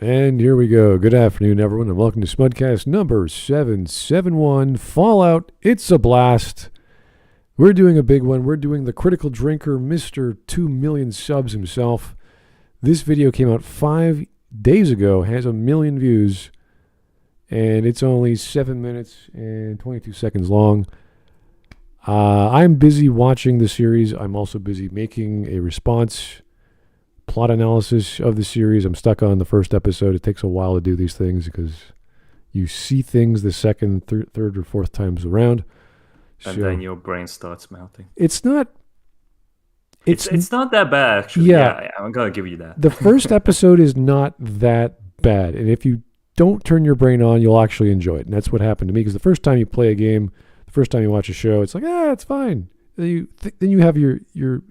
And here we go. Good afternoon, everyone, and welcome to Smudcast number 771, Fallout. It's a blast. We're doing a big one. We're doing the Critical Drinker, Mr. 2 million subs himself. This video came out 5 days ago, has 1 million views, and it's only 7 minutes and 22 seconds long. I'm busy watching the series. I'm also busy making a response plot analysis of the series. I'm stuck on the first episode. It takes a while to do these things because you see things the second, third, or fourth times around. And then your brain starts melting. It's not that bad, actually. Yeah, I'm going to give you that. The first episode is not that bad. And if you don't turn your brain on, you'll actually enjoy it. And that's what happened to me, because the first time you play a game, the first time you watch a show, it's like, it's fine. Then you have your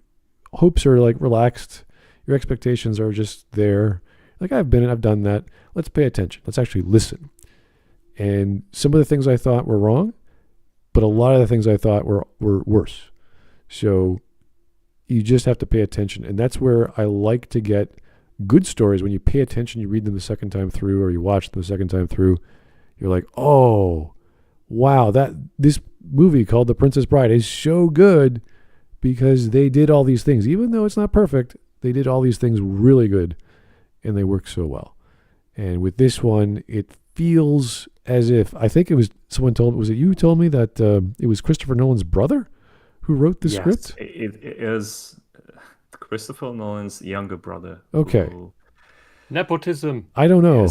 hopes are like relaxed. Your expectations are just there. Like, I've done that. Let's pay attention. Let's actually listen. And some of the things I thought were wrong, but a lot of the things I thought were worse. So you just have to pay attention. And that's where I like to get good stories. When you pay attention, you read them the second time through, or you watch them the second time through, you're like, oh, wow, this movie called The Princess Bride is so good because they did all these things. Even though it's not perfect, they did all these things really good, and they work so well. And with this one, it feels as if, I think it was was it you who told me that it was Christopher Nolan's brother who wrote the script? It is Christopher Nolan's younger brother. Okay. Nepotism. I don't know.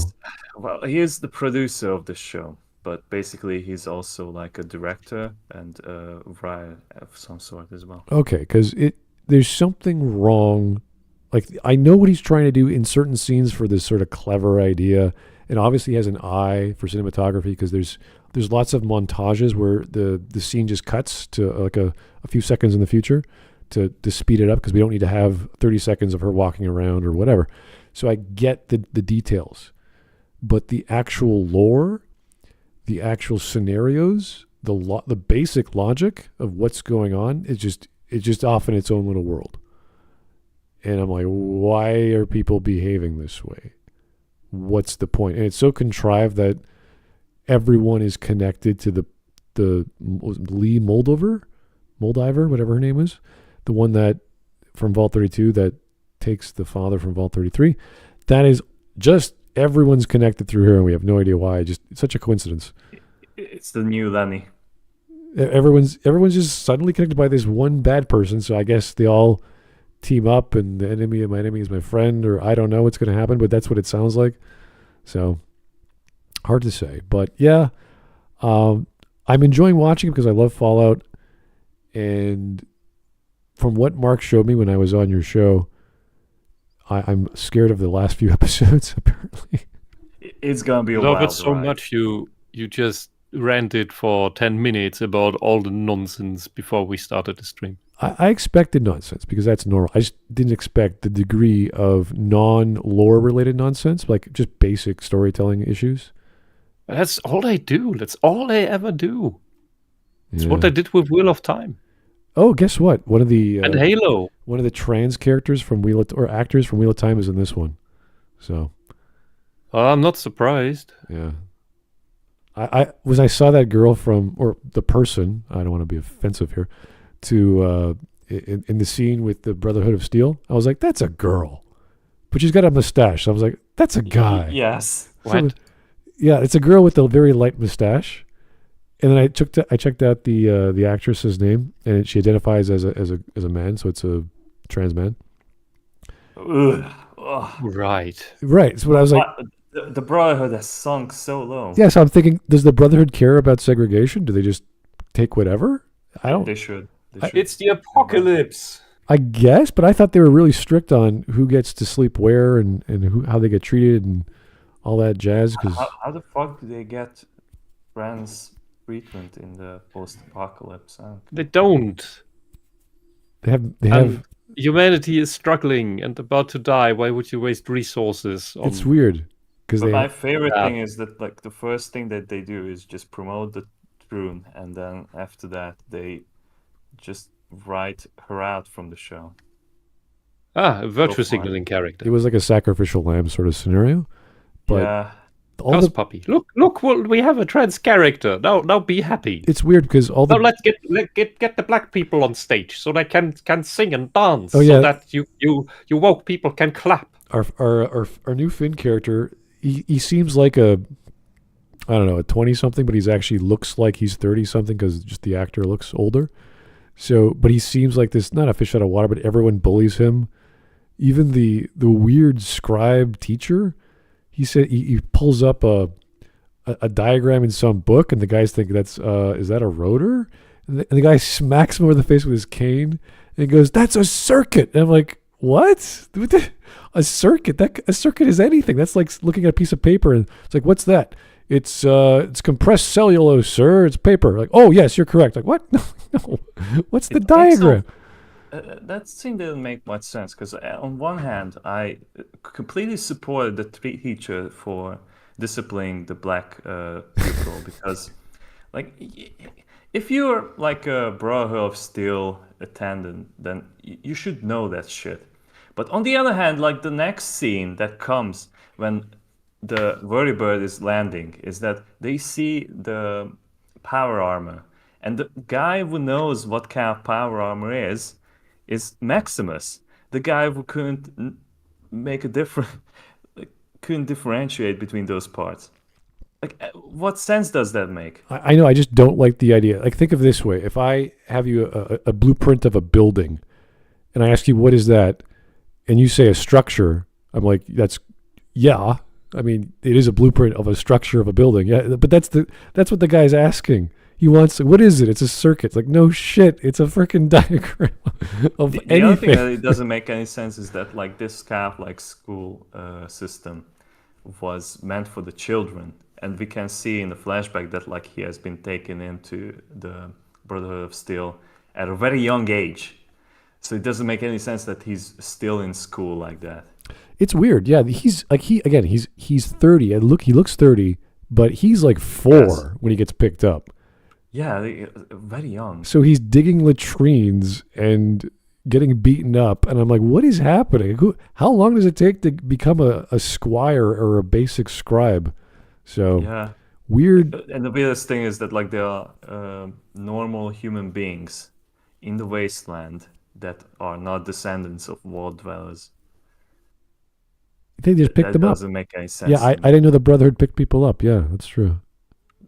He is the producer of the show, but basically he's also like a director and a writer of some sort as well. Okay, because there's something wrong. Like, I know what he's trying to do in certain scenes for this sort of clever idea, and obviously he has an eye for cinematography, because there's lots of montages where the scene just cuts to like a few seconds in the future to speed it up, because we don't need to have 30 seconds of her walking around or whatever. So I get the details, but the actual lore, the actual scenarios, the basic logic of what's going on is just off in its own little world. And I'm like, why are people behaving this way? What's the point? And it's so contrived that everyone is connected to the Lee Moldiver, whatever her name is, the one that from Vault 32 that takes the father from Vault 33. That is just, everyone's connected through her, and we have no idea why. Just, it's such a coincidence. It's the new Lenny. Everyone's just suddenly connected by this one bad person. So I guess they all team up, and the enemy of my enemy is my friend, or I don't know what's going to happen, but that's what it sounds like. So hard to say, but yeah, I'm enjoying watching it because I love Fallout. And from what Mark showed me when I was on your show, I'm scared of the last few episodes. Apparently, it's gonna be a love wild it so ride. much. You just ranted for 10 minutes about all the nonsense before we started the stream. I expected nonsense, because that's normal. I just didn't expect the degree of non-lore related nonsense, like just basic storytelling issues. That's all they do. That's all they ever do. It's what they did with Wheel of Time. Oh, guess what? One of the and Halo. One of the trans characters from actors from Wheel of Time is in this one. So I'm not surprised. Yeah. I saw that girl or the person, I don't want to be offensive here, to in the scene with the Brotherhood of Steel. I was like, that's a girl, but she's got a mustache. So I was like, that's a guy. Yes. What? Yeah, it's a girl with a very light mustache. And then I checked out the actress's name, and she identifies as a man, so it's a trans man. Right. So what I was like, the Brotherhood has sunk so low. Yeah, so I'm thinking, does the Brotherhood care about segregation? Do they just take whatever? I don't. They should. It's the apocalypse. I guess, but I thought they were really strict on who gets to sleep where and how they get treated and all that jazz. How the fuck do they get trans treatment in the post-apocalypse? They don't. They have. Humanity is struggling and about to die. Why would you waste resources? It's weird. But my favorite thing is that, like, the first thing that they do is just promote the Troon, and then after that they just write her out from the show. A virtue signaling character. It was like a sacrificial lamb sort of scenario. But all puppy. Look! Well, we have a trans character. Now, be happy. It's weird because all the let's get the black people on stage so they can sing and dance. Oh, yeah. So that you woke people can clap. Our new Finn character, he seems like a 20-something, but he's actually looks like he's 30-something because just the actor looks older. So, but he seems like this, not a fish out of water, but everyone bullies him. Even the weird scribe teacher, he said he pulls up a diagram in some book, and the guys think is that a rotor? And the guy smacks him over the face with his cane and goes, "That's a circuit." And I'm like, "What? A circuit? A circuit is anything. That's like looking at a piece of paper and it's like, what's that? It's compressed cellulose, sir. It's paper." Like, "Oh yes, you're correct." Like, what? No. What's the diagram? That scene didn't make much sense because on one hand, I completely supported the teacher for disciplining the black people because, like, if you're like a Brotherhood of Steel attendant, then you should know that shit. But on the other hand, like the next scene that comes when the vertibird is landing is that they see the power armor, and the guy who knows what kind of power armor is Maximus, the guy who couldn't make a difference, couldn't differentiate between those parts. Like, what sense does that make? I know, I just don't like the idea. Like, think of it this way. If I have you a blueprint of a building, and I ask you, what is that? And you say a structure, I'm like, yeah. I mean, it is a blueprint of a structure of a building. Yeah, but that's what the guy's asking. He wants, what is it? It's a circuit. It's like, no shit. It's a freaking diagram of anything. The other thing that it doesn't make any sense is that like this kind of like school system was meant for the children. And we can see in the flashback that like he has been taken into the Brotherhood of Steel at a very young age. So it doesn't make any sense that he's still in school like that. It's weird. Yeah, he's 30. And he looks 30, but he's like 4 when he gets picked up. Yeah, very young. So he's digging latrines and getting beaten up, and I'm like, what is happening? How long does it take to become a squire or a basic scribe? So yeah, weird. And the weirdest thing is that like there are normal human beings in the wasteland that are not descendants of world dwellers. They just picked them up. That doesn't make any sense. Yeah, I didn't know the Brotherhood picked people up. Yeah, that's true.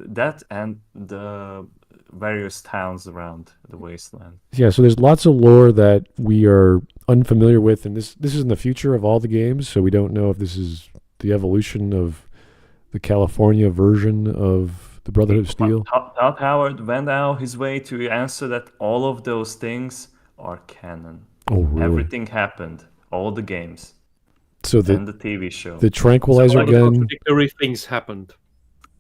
That and the various towns around the wasteland. Yeah, so there's lots of lore that we are unfamiliar with, and this is in the future of all the games, so we don't know if this is the evolution of the California version of the Brotherhood of Steel. Todd Howard went out his way to answer that all of those things are canon. Oh, really? Everything happened, all the games, so and the TV show. The Tranquilizer gun. Contradictory things happened.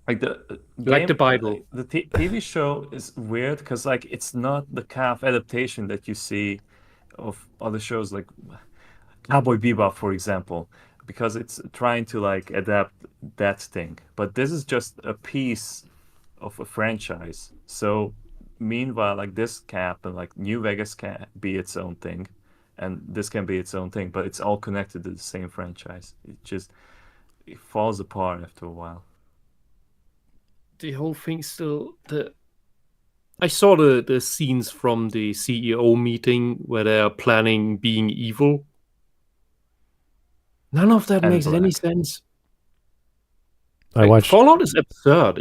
Like the Bible. The TV show is weird because like it's not the kind of adaptation that you see of other shows like Cowboy Bebop, for example, because it's trying to like adapt that thing. But this is just a piece of a franchise. So meanwhile, like this can happen, like New Vegas can be its own thing, and this can be its own thing, but it's all connected to the same franchise. It falls apart after a while. The whole thing still I saw the scenes from the CEO meeting where they are planning being evil. None of that makes any sense. I watched Fallout is absurd.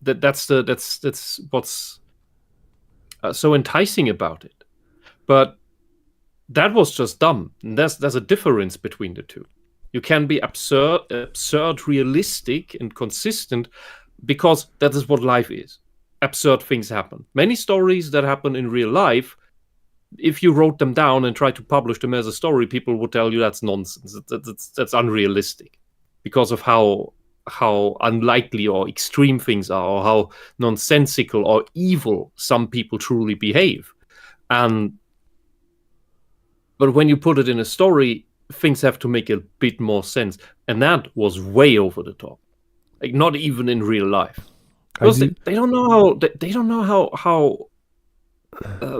That's what's so enticing about it. But that was just dumb. And there's a difference between the two. You can be absurd, realistic, and consistent because that is what life is. Absurd things happen. Many stories that happen in real life, if you wrote them down and tried to publish them as a story, people would tell you that's nonsense. That's unrealistic because of how unlikely or extreme things are, or how nonsensical or evil some people truly behave. But when you put it in a story, things have to make a bit more sense, and that was way over the top. Like not even in real life, because they don't know how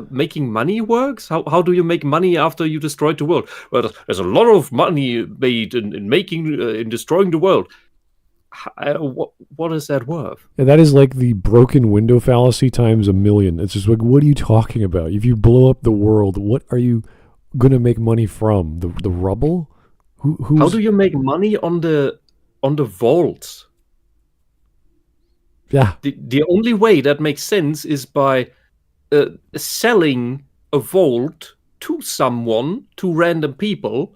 making money works? How do you make money after you destroyed the world? Well, there's a lot of money made in making in destroying the world. What is that worth? And that is like the broken window fallacy times a million. It's just like, what are you talking about? If you blow up the world, what are you going to make money from? The rubble? How do you make money on the vaults? Yeah. The only way that makes sense is by selling a vault to someone, to random people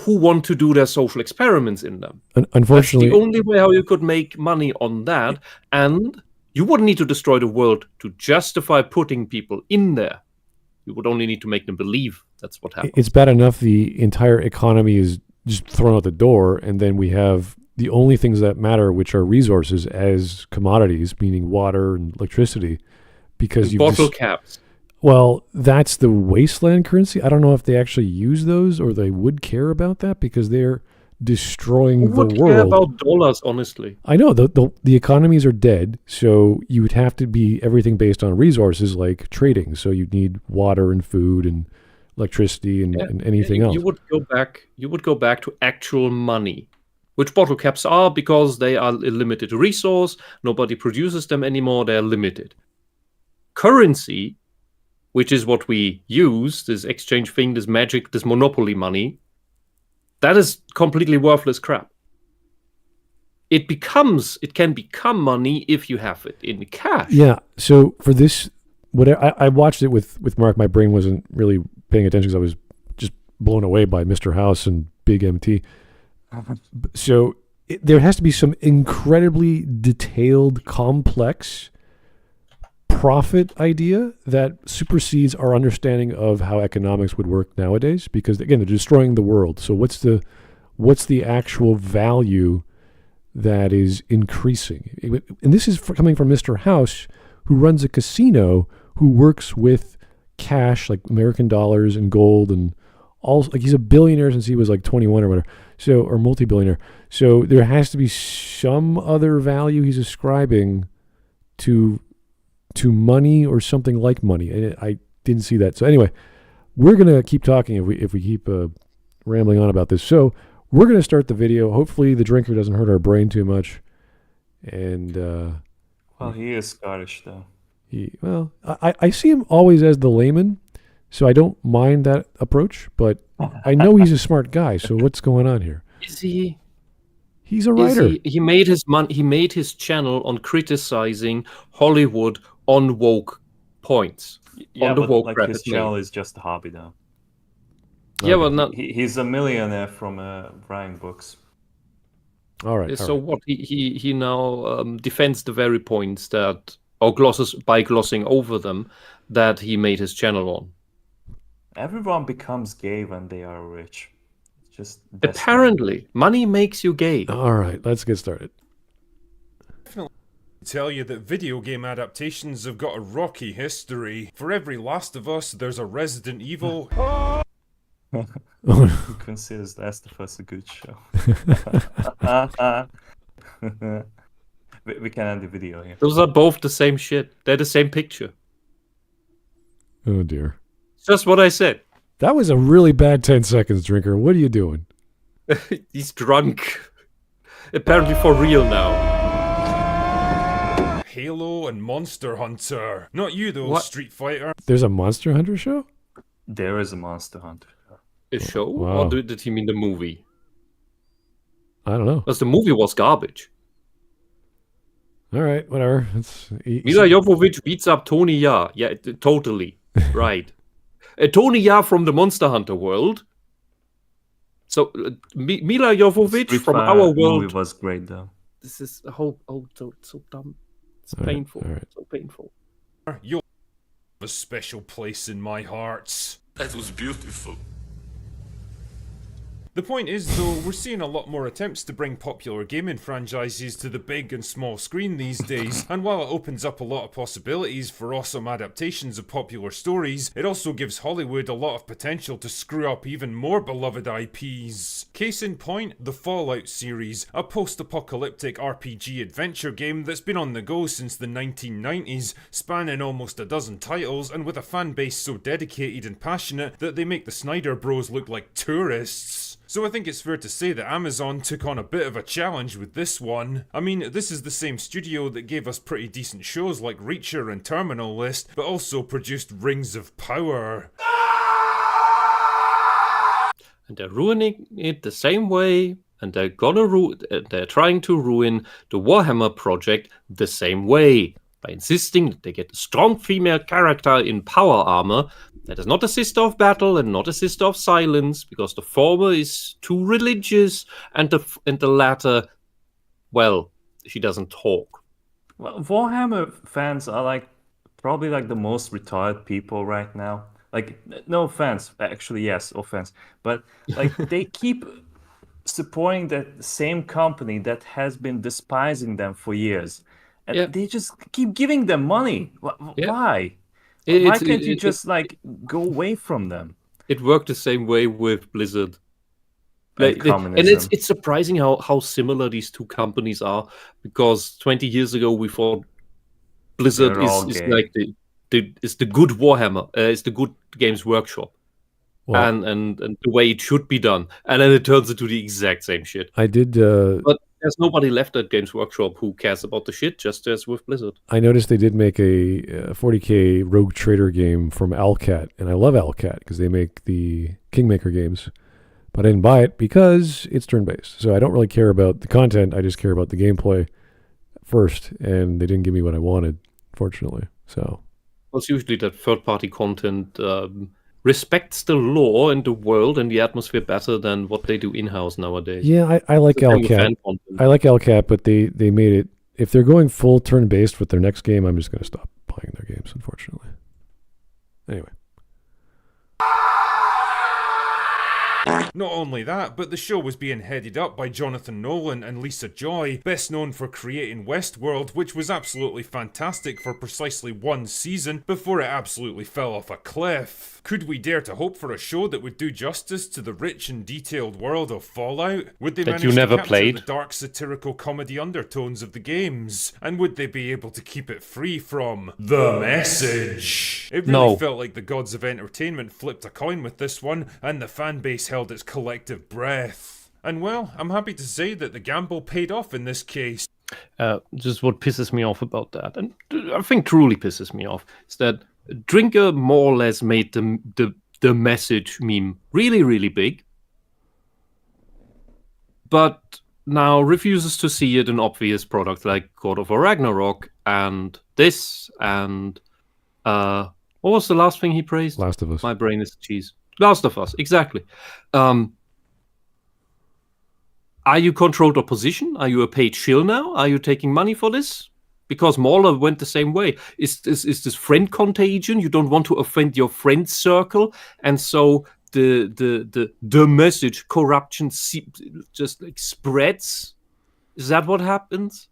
who want to do their social experiments in them. Unfortunately, that's the only way how you could make money on that, and you wouldn't need to destroy the world to justify putting people in there. You would only need to make them believe that's what happens. It's bad enough the entire economy is just thrown out the door, and then we have the only things that matter, which are resources as commodities, meaning water and electricity, because you bottle caps. Well, that's the wasteland currency. I don't know if they actually use those or they would care about that because they're destroying the world. Who would care about dollars, honestly? I know the economies are dead, so you would have to be everything based on resources like trading. So you'd need water and food and electricity and anything else. You would go back to actual money, which bottle caps are, because they are a limited resource. Nobody produces them anymore. They're limited. Currency, which is what we use, this exchange thing, this magic, this monopoly money, that is completely worthless crap. It can become money if you have it in cash. Yeah. So for this, I watched it with Mark. My brain wasn't really paying attention because I was just blown away by Mr. House and Big MT. So there has to be some incredibly detailed, complex profit idea that supersedes our understanding of how economics would work nowadays, because again, they're destroying the world. So what's the actual value that is increasing? And this is coming from Mr. House, who runs a casino, who works with cash like American dollars and gold, and all, like, he's a billionaire since he was like 21 or whatever, so, or multi-billionaire. So there has to be some other value he's ascribing to money or something like money. And I didn't see that. So anyway, we're going to keep talking if we keep rambling on about this. So we're going to start the video. Hopefully the drinker doesn't hurt our brain too much. And well, he is Scottish though. I see him always as the layman, so I don't mind that approach, but I know he's a smart guy. So what's going on here? Is he? He's a writer. He made his He made his channel on criticizing Hollywood on woke points. Yeah, on the but woke like his channel is just a hobby though. Yeah, well, not. He's a millionaire from writing books. All right. So what? He now defends the very points that, or glossing over them, that he made his channel on. Everyone becomes gay when they are rich. It's just apparently money makes you gay. All right, let's get started. Tell you that video game adaptations have got a rocky history. For every Last of Us, there's a Resident Evil. Who considers Last of Us a good show? We can end the video here. Those are both the same shit. They're the same picture. Oh dear. Just what I said. That was a really bad 10 seconds, drinker. What are you doing? He's drunk. Apparently for real now. Halo and Monster Hunter. Not you though, What? Street Fighter. There's a Monster Hunter show? There is a Monster Hunter. A show? Wow. Or did he mean the movie? I don't know. Because the movie was garbage. All right, whatever. Mila Jovovich beats up Tony Jaa. Yeah, totally. Right. Tony Jaa from the Monster Hunter world. So Mila Jovovich Street from Fighter our world. movie was great though. This is so dumb. It's All right, painful. all right. So painful. You'll have a special place in my heart. That was beautiful. The point is, though, we're seeing a lot more attempts to bring popular gaming franchises to the big and small screen these days, and while it opens up a lot of possibilities for awesome adaptations of popular stories, it also gives Hollywood a lot of potential to screw up even more beloved IPs. Case in point, the Fallout series, a post-apocalyptic RPG adventure game that's been on the go since the 1990s, spanning almost a dozen titles, and with a fan base so dedicated and passionate that they make the Snyder Bros look like tourists. So I think it's fair to say that Amazon took on a bit of a challenge with this one. I mean, this is the same studio that gave us pretty decent shows like Reacher and Terminal List, but also produced Rings of Power. And they're ruining it the same way, and they're trying to ruin the Warhammer project the same way, by insisting that they get a strong female character in power armor that is not a sister of battle and not a sister of silence, because the former is too religious and the latter, well, she doesn't talk. Well, Warhammer fans are like probably like the most retarded people right now. Like, no offense, actually, yes, offense, but like they keep supporting that same company that has been despising them for years, and they just keep giving them money. Why? Why can't you just like go away from them? It worked the same way with Blizzard. And it's surprising how similar these two companies are, because 20 years ago we thought Blizzard is like the good Warhammer, it's the good Games Workshop, and the way it should be done, and then it turns into the exact same shit. I did, but there's nobody left at Games Workshop who cares about the shit, just as with Blizzard. I noticed they did make a 40k Rogue Trader game from Owlcat, and I love Owlcat because they make the Kingmaker games, but I didn't buy it because it's turn-based. So I don't really care about the content, I just care about the gameplay first, and they didn't give me what I wanted, fortunately. So it's usually that third-party content respects the lore and the world and the atmosphere better than what they do in-house nowadays. Yeah, I like Owlcat. I like Owlcat, but they made it, if they're going full turn-based with their next game, I'm just going to stop playing their games, unfortunately. Anyway. Not only that, but the show was being headed up by Jonathan Nolan and Lisa Joy, best known for creating Westworld, which was absolutely fantastic for precisely one season before it absolutely fell off a cliff. Could we dare to hope for a show that would do justice to the rich and detailed world of Fallout? Would they manage to capture the dark satirical comedy undertones of the games? And would they be able to keep it free from the message? It really felt like the gods of entertainment flipped a coin with this one, and the fan base held its collective breath. And well, I'm happy to say that the gamble paid off in this case. Just what pisses me off about that, and I think truly pisses me off, is that Drinker more or less made the message meme really, really big, but now refuses to see it in obvious products like God of War Ragnarok and this, and what was the last thing he praised? Last of Us. My brain is cheese. Last of Us, exactly. Are you controlled opposition? Are you a paid shill now? Are you taking money for this? Because Mauler went the same way. Is this friend contagion? You don't want to offend your friend circle, and so the message corruption just like spreads. Is that what happens?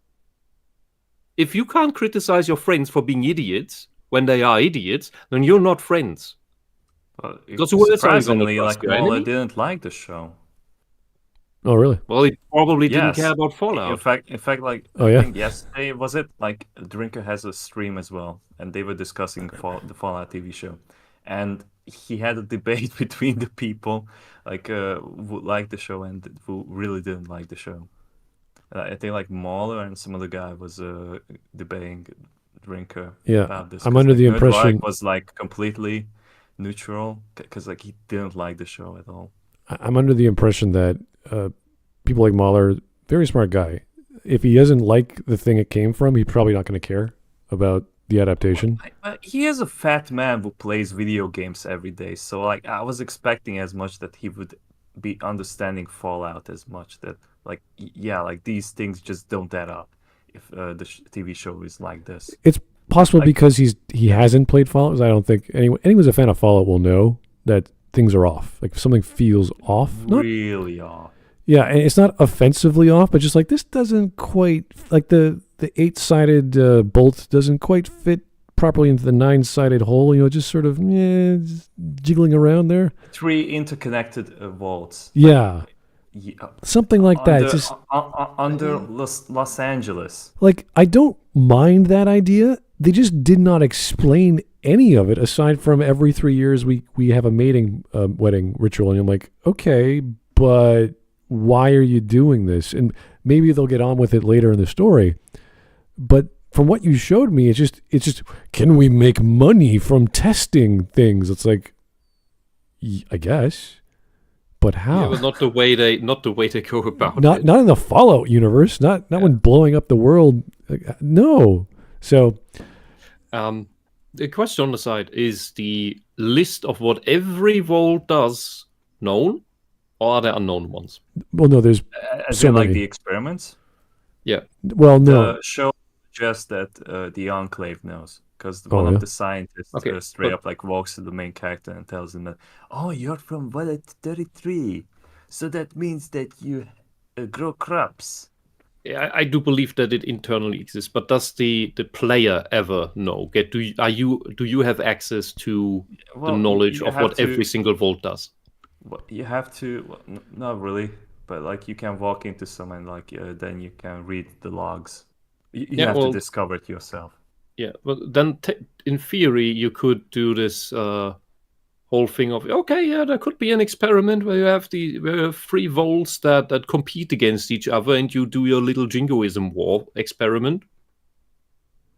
If you can't criticize your friends for being idiots when they are idiots, then you're not friends. Well, surprisingly, like Mauler didn't like the show. Oh, really? Well, he probably didn't care about Fallout. In fact, like I think yesterday was it? Like Drinker has a stream as well, and they were discussing the Fallout TV show, and he had a debate between the people like who liked the show and who really didn't like the show. I think like Mauler and some other guy was debating Drinker about this. I'm under the impression was like completely neutral because like he didn't like the show at all. I'm under the impression that people like Mahler, very smart guy, if he doesn't like the thing it came from, he's probably not going to care about the adaptation. He is a fat man who plays video games every day, so like I was expecting as much that he would be understanding Fallout as much that like like these things just don't add up if the TV show is like this. It's possible because he hasn't played Fallout. I don't think anyone who's a fan of Fallout will know that things are off. Like something feels off. Really off. Yeah, and it's not offensively off, but just like this doesn't quite, like the 8-sided bolt doesn't quite fit properly into the 9-sided hole. Just sort of just jiggling around there. 3 interconnected vaults. Yeah. Yeah. Something like that. It's just under Los Angeles. like, I don't mind that idea. They just did not explain any of it aside from every 3 years we have a mating wedding ritual, and I'm like, okay, but why are you doing this? And maybe they'll get on with it later in the story, but from what you showed me, it's just can we make money from testing things? It's like, I guess, but how? Yeah, but not the way they go about not it. Not in the Fallout universe. Not when blowing up the world. No. So, the question on the side is the list of what every vault does known, or are there unknown ones? well, no, there's As so in, like, many. the experiments. Yeah. Well, no. The show suggests that the Enclave knows, because Oh, one yeah? of the scientists Okay, straight but- up like walks to the main character and tells him that, oh, you're from Wallet 33, so that means that you grow crops. Yeah, I do believe that it internally exists, but does the player ever know? Do you have access to the knowledge you of have what to- every single vault does? Well, you have to, not really, but like you can walk into someone, like then you can read the logs. You Yeah, have well- to discover it yourself. Yeah, but then in theory you could do this whole thing of, okay, yeah, there could be an experiment where you have 3 vaults that compete against each other, and you do your little jingoism war experiment.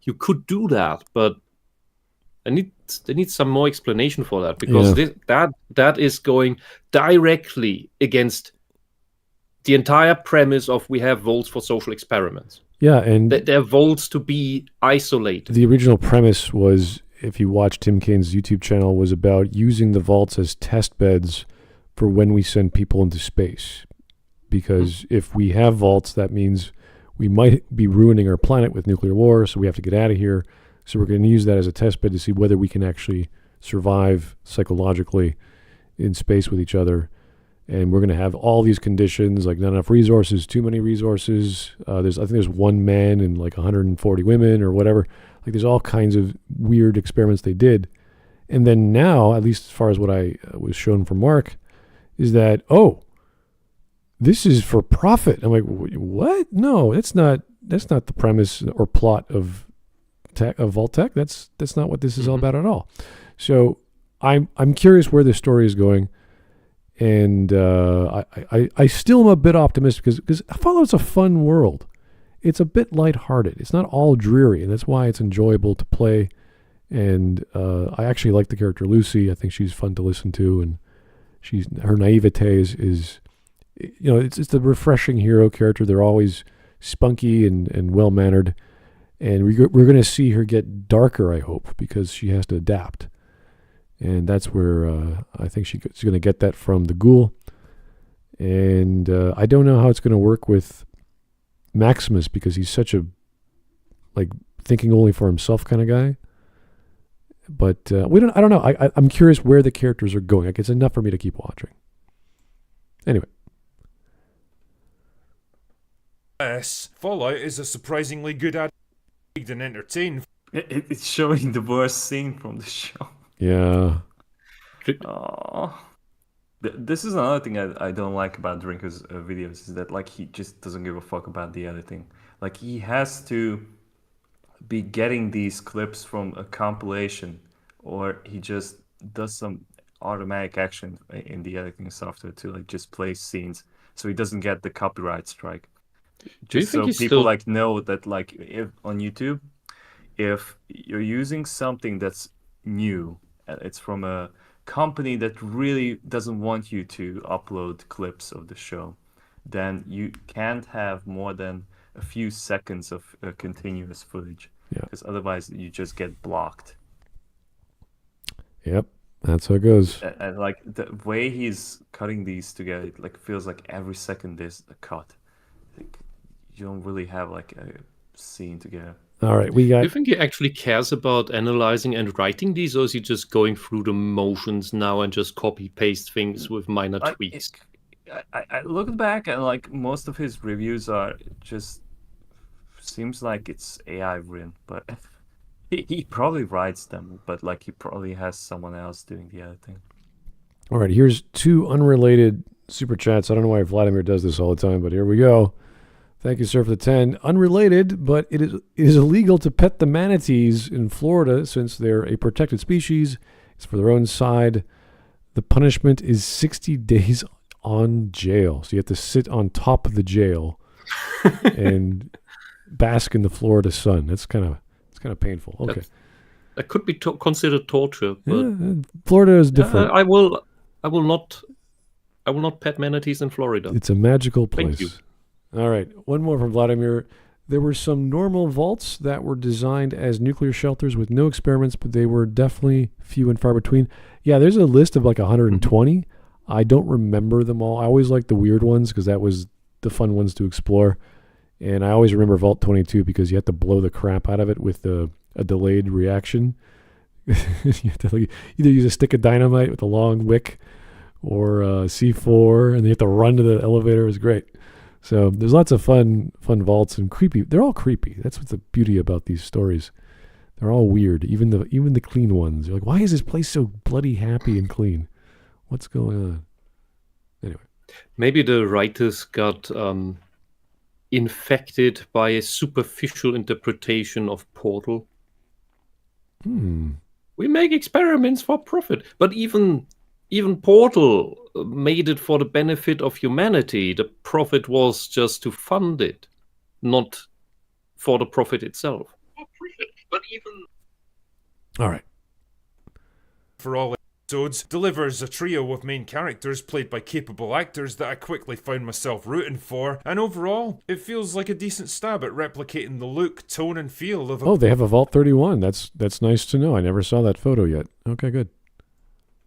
You could do that, but they need some more explanation for that, because that is going directly against the entire premise of we have vaults for social experiments. Yeah, and They're vaults to be isolated. the original premise was, if you watch Tim Kane's YouTube channel, was about using the vaults as test beds for when we send people into space. Because if we have vaults, that means we might be ruining our planet with nuclear war, so we have to get out of here. So we're going to use that as a test bed to see whether we can actually survive psychologically in space with each other. And we're going to have all these conditions, like not enough resources, too many resources. I think there's 1 man and like 140 women or whatever. Like there's all kinds of weird experiments they did. And then now, at least as far as what I was shown from Mark, is that, oh, this is for profit. I'm like, what? No, that's not the premise or plot of Vault Tech. That's not what this is all about at all. So I'm curious where this story is going. And I still am a bit optimistic because Fallout's a fun world. It's a bit lighthearted. It's not all dreary, and that's why it's enjoyable to play. And I actually like the character Lucy. I think she's fun to listen to, and her naivete is it's the refreshing hero character. They're always spunky and well mannered, and we're going to see her get darker, I hope, because she has to adapt. And that's where I think she's going to get that from the ghoul. And I don't know how it's going to work with Maximus, because he's such a thinking only for himself kind of guy. But I don't know. I'm curious where the characters are going. Like, it's enough for me to keep watching. Anyway. Yes, Fallout is a surprisingly good ad and entertain. It's showing the worst scene from the show. Yeah. Oh, this is another thing I don't like about Drinker's videos, is that like he just doesn't give a fuck about the editing. Like, he has to be getting these clips from a compilation, or he just does some automatic action in the editing software to like just play scenes, so he doesn't get the copyright strike. Do you Just think so he's people still... like know that, like, if on YouTube, if you're using something that's new, it's from a company that really doesn't want you to upload clips of the show, then you can't have more than a few seconds of continuous footage. Yeah. Because otherwise you just get blocked. Yep. That's how it goes. And like the way he's cutting these together, it like feels like every second there's a cut. Like, you don't really have like a scene together. All right, we Do got. you think he actually cares about analyzing and writing these, or is he just going through the motions now and just copy paste things with minor Like, tweaks? I looked back and like most of his reviews are just seems like it's AI written, but he probably writes them, but like he probably has someone else doing the editing. All right, here's 2 unrelated super chats. I don't know why Vladimir does this all the time, but here we go. Thank you, sir, for the 10. Unrelated, but it is illegal to pet the manatees in Florida since they're a protected species. It's for their own side. The punishment is 60 days on jail. So you have to sit on top of the jail and bask in the Florida sun. It's kind of painful. Okay. That could be considered torture, but Yeah, Florida is different. I will not pet manatees in Florida. It's a magical Thank place. you. All right. One more from Vladimir. There were some normal vaults that were designed as nuclear shelters with no experiments, but they were definitely few and far between. Yeah, there's a list of like 120. I don't remember them all. I always like the weird ones because that was the fun ones to explore. And I always remember Vault 22 because you had to blow the crap out of it with a delayed reaction. You have to either use a stick of dynamite with a long wick or C4, and you have to run to the elevator. It was great. So there's lots of fun vaults and creepy. They're all creepy. That's what's the beauty about these stories. They're all weird. Even the clean ones. You're like, why is this place so bloody happy and clean? What's going on? Anyway, maybe the writers got infected by a superficial interpretation of Portal. We make experiments for profit, but even Portal made it for the benefit of humanity. The profit was just to fund it, not for the profit itself. all right. For all episodes, delivers a trio of main characters played by capable actors that I quickly found myself rooting for, and overall, it feels like a decent stab at replicating the look, tone, and feel of a Oh, they have a Vault 31. That's nice to know. I never saw that photo yet. Okay, good.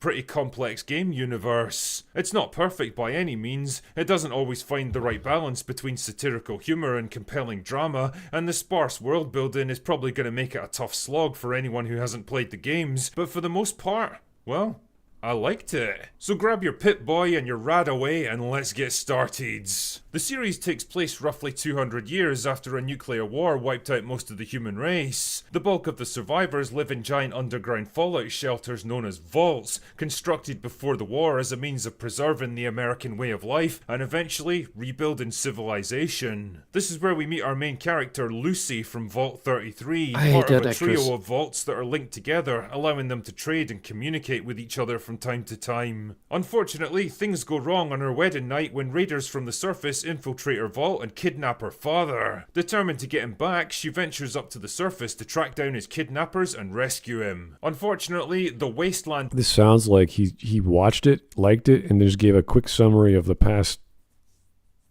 pretty complex game universe. It's not perfect by any means, it doesn't always find the right balance between satirical humour and compelling drama, and the sparse world building is probably going to make it a tough slog for anyone who hasn't played the games, but for the most part, well, I liked it. So grab your Pip-Boy and your rad away and let's get started. The series takes place roughly 200 years after a nuclear war wiped out most of the human race. The bulk of the survivors live in giant underground fallout shelters known as vaults, constructed before the war as a means of preserving the American way of life and eventually rebuilding civilization. This is where we meet our main character Lucy from Vault 33, part of a trio of vaults that are linked together, allowing them to trade and communicate with each other from time to time. Unfortunately, things go wrong on her wedding night when raiders from the surface infiltrate her vault and kidnap her father. Determined to get him back, she ventures up to the surface to track down his kidnappers and rescue him. Unfortunately, the wasteland... This sounds like he watched it, liked it, and just gave a quick summary of the past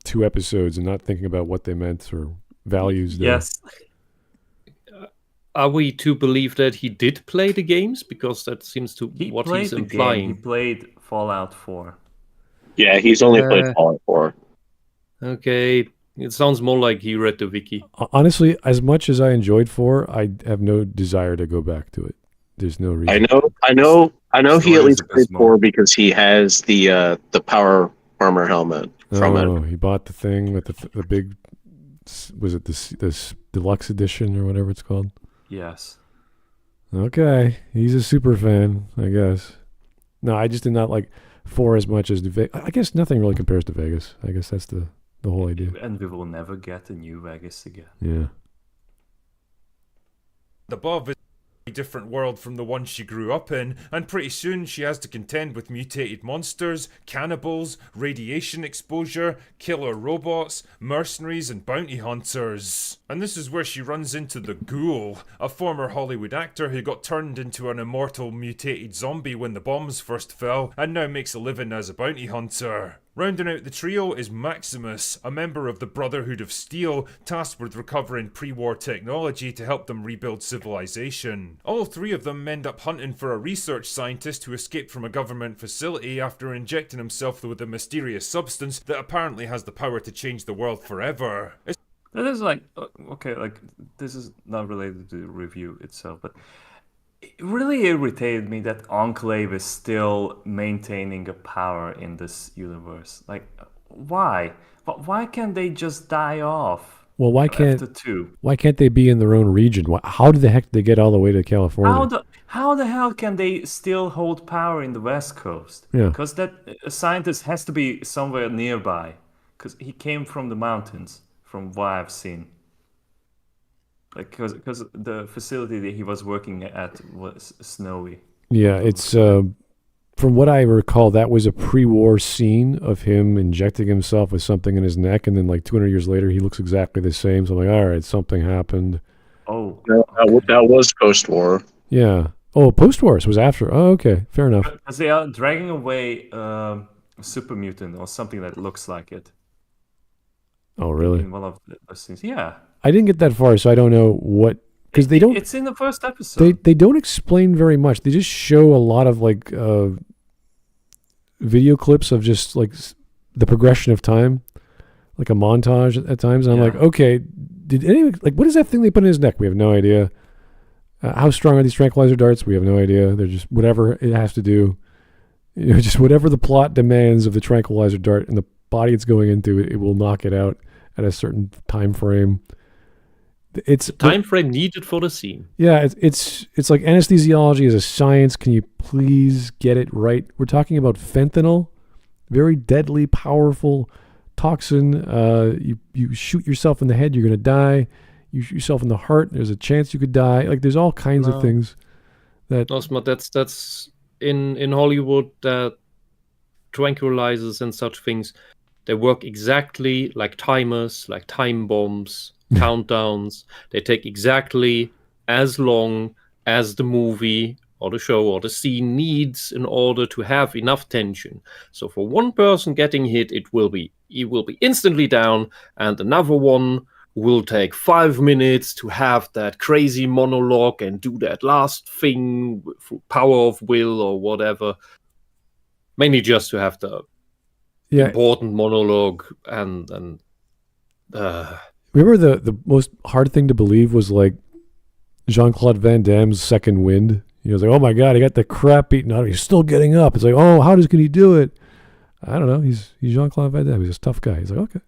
2 episodes and not thinking about what they meant or values there. Yes. Are we to believe that he did play the games? Because that seems to He what played he's the implying. game. He played Fallout 4. Yeah, he's only played Fallout 4. Okay, it sounds more like he read the wiki. Honestly, as much as I enjoyed 4, I have no desire to go back to it. There's no reason. I know. He at least played abysmal. 4 because he has the power armor helmet from it. He bought the thing with the big, was it this deluxe edition or whatever it's called? Yes. Okay, he's a super fan, I guess. No, I just did not like 4 as much as I guess nothing really compares to Vegas. I guess that's the whole idea. And we will never get a new Vegas again. Yeah. above is a different world from the one she grew up in, and pretty soon she has to contend with mutated monsters, cannibals, radiation exposure, killer robots, mercenaries, and bounty hunters. And this is where she runs into the Ghoul, a former Hollywood actor who got turned into an immortal mutated zombie when the bombs first fell, and now makes a living as a bounty hunter. Rounding out the trio is Maximus, a member of the Brotherhood of Steel, tasked with recovering pre-war technology to help them rebuild civilization. All 3 of them end up hunting for a research scientist who escaped from a government facility after injecting himself with a mysterious substance that apparently has the power to change the world forever. That is like okay, like this is not related to the review itself, but it really irritated me that Enclave is still maintaining a power in this universe. Like, why? But why can't they just die off Well, after two? why can't they be in their own region? How did the heck did they get all the way to California? How the hell can they still hold power in the West Coast? Yeah. Because that a scientist has to be somewhere nearby. Because he came from the mountains, from what I've seen. Like, because the facility that he was working at was snowy. Yeah, it's from what I recall, that was a pre-war scene of him injecting himself with something in his neck, and then like 200 years later, he looks exactly the same. So I'm like, all right, something happened. Oh, That was post-war. Yeah. Oh, post-war. So it was after. Oh, okay, fair enough. because they are dragging away a super mutant or something that looks like it Oh, really? in one of the scenes. Yeah, I didn't get that far, so I don't know what because they don't. It's in the first episode. They don't explain very much. They just show a lot of like video clips of just like the progression of time, like a montage at times. And I'm like, okay, did any like what is that thing they put in his neck? We have no idea. How strong are these tranquilizer darts? We have no idea. They're just whatever it has to do. You know, just whatever the plot demands of the tranquilizer dart and the body it's going into, it will knock it out at a certain time frame. It's The time frame needed for the scene. Yeah, it's like anesthesiology is a science. Can you please get it right? We're talking about fentanyl, very deadly, powerful toxin. You shoot yourself in the head, you're gonna die. You shoot yourself in the heart, there's a chance you could die. Like there's all kinds of things that. No, Smart, that's in Hollywood that tranquilizers and such things. They work exactly like timers, like time bombs, countdowns. They take exactly as long as the movie or the show or the scene needs in order to have enough tension. So for one person getting hit, he will be instantly down, and another one will take 5 minutes to have that crazy monologue and do that last thing through power of will or whatever. Mainly just to have the important monologue and remember the most hard thing to believe was like Jean-Claude Van Damme's second wind. He was like, oh my God, he got the crap beaten out of him. He's still getting up. It's like, oh, how can he do it? I don't know. He's Jean-Claude Van Damme. He's a tough guy. He's like, okay.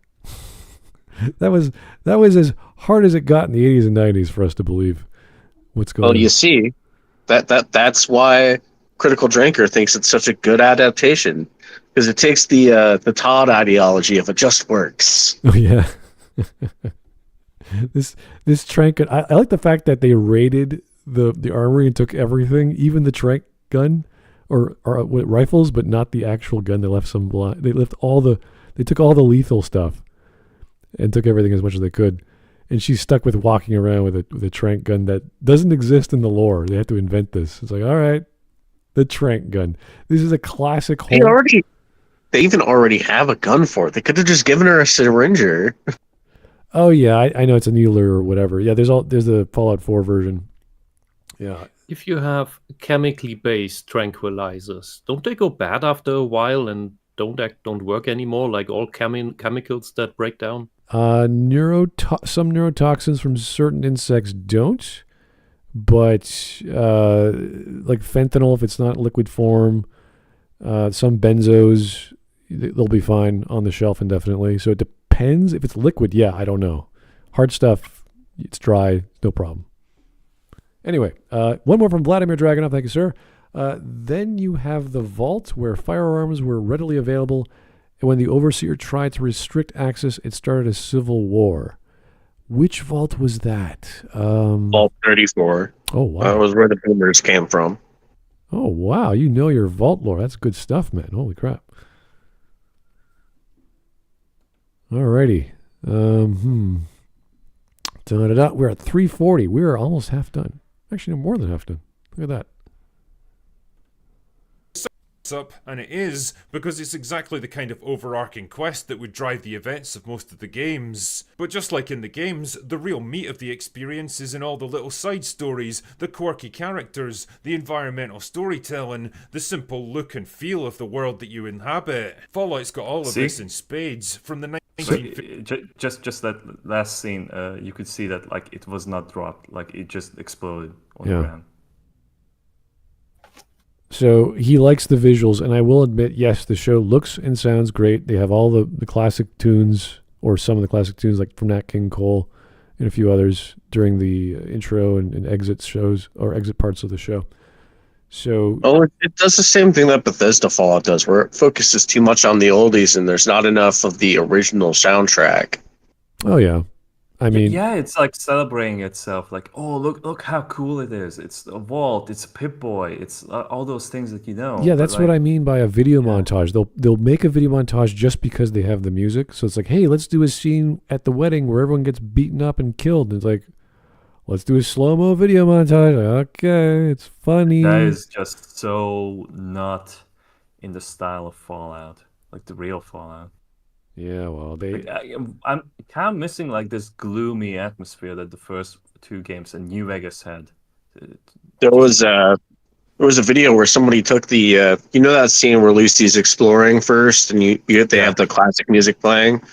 that was as hard as it got in the 80s and 90s for us to believe what's going on. Well, you see, that's why Critical Drinker thinks it's such a good adaptation, because it takes the Todd ideology of it just works. Oh yeah. this trank gun, I like the fact that they raided the armory and took everything, even the trank gun or rifles, but not the actual gun. They left some they took all the lethal stuff and took everything as much as they could. And she's stuck with walking around with a trank gun that doesn't exist in the lore. They have to invent this. It's like, all right, the trank gun. This is a classic. They even already have a gun for it. They could have just given her a syringer. Oh yeah, I know it's a needler or whatever. Yeah, there's the Fallout 4 version. Yeah. If you have chemically based tranquilizers, don't they go bad after a while and don't work anymore, like all chemicals that break down? Some neurotoxins from certain insects don't, but like fentanyl, if it's not liquid form, some benzos, they'll be fine on the shelf indefinitely. So it depends. If it's liquid, yeah, I don't know. Hard stuff, it's dry, no problem. Anyway, one more from Vladimir Dragunov. Thank you, sir. Then you have the vault where firearms were readily available, and when the overseer tried to restrict access, it started a civil war. Which vault was that? Vault 34. Oh, wow. That was where the boomers came from. Oh, wow. You know your vault lore. That's good stuff, man. Holy crap. Alrighty. We're at 3:40. We're almost half done. Actually, no, more than half done. Look at that. wrapped up, and it is, because it's exactly the kind of overarching quest that would drive the events of most of the games. But just like in the games, the real meat of the experience is in all the little side stories, the quirky characters, the environmental storytelling, the simple look and feel of the world that you inhabit. Fallout's got all of this in spades, from the just that last scene, you could see that like it was not dropped, like it just exploded on the ground. So he likes the visuals, and I will admit, yes, the show looks and sounds great. They have all the classic tunes, or some of the classic tunes, like from Nat King Cole and a few others during the intro and exit shows, or exit parts of the show. So, it does the same thing that Bethesda Fallout does, where it focuses too much on the oldies and there's not enough of the original soundtrack. Oh yeah, I mean, yeah, it's like celebrating itself. Like, oh, look how cool it is. It's a vault. It's a Pip-Boy. It's all those things that you know. Yeah, that's what I mean by a video montage. They'll make a video montage just because they have the music. So it's like, hey, let's do a scene at the wedding where everyone gets beaten up and killed. And it's like, let's do a slow-mo video montage. Okay, it's funny. That is just so not in the style of Fallout, like the real Fallout. Yeah, well, I'm kind of missing like this gloomy atmosphere that the first two games in New Vegas had. There was a video where somebody took the you know that scene where Lucy's exploring first, and they have the classic music playing.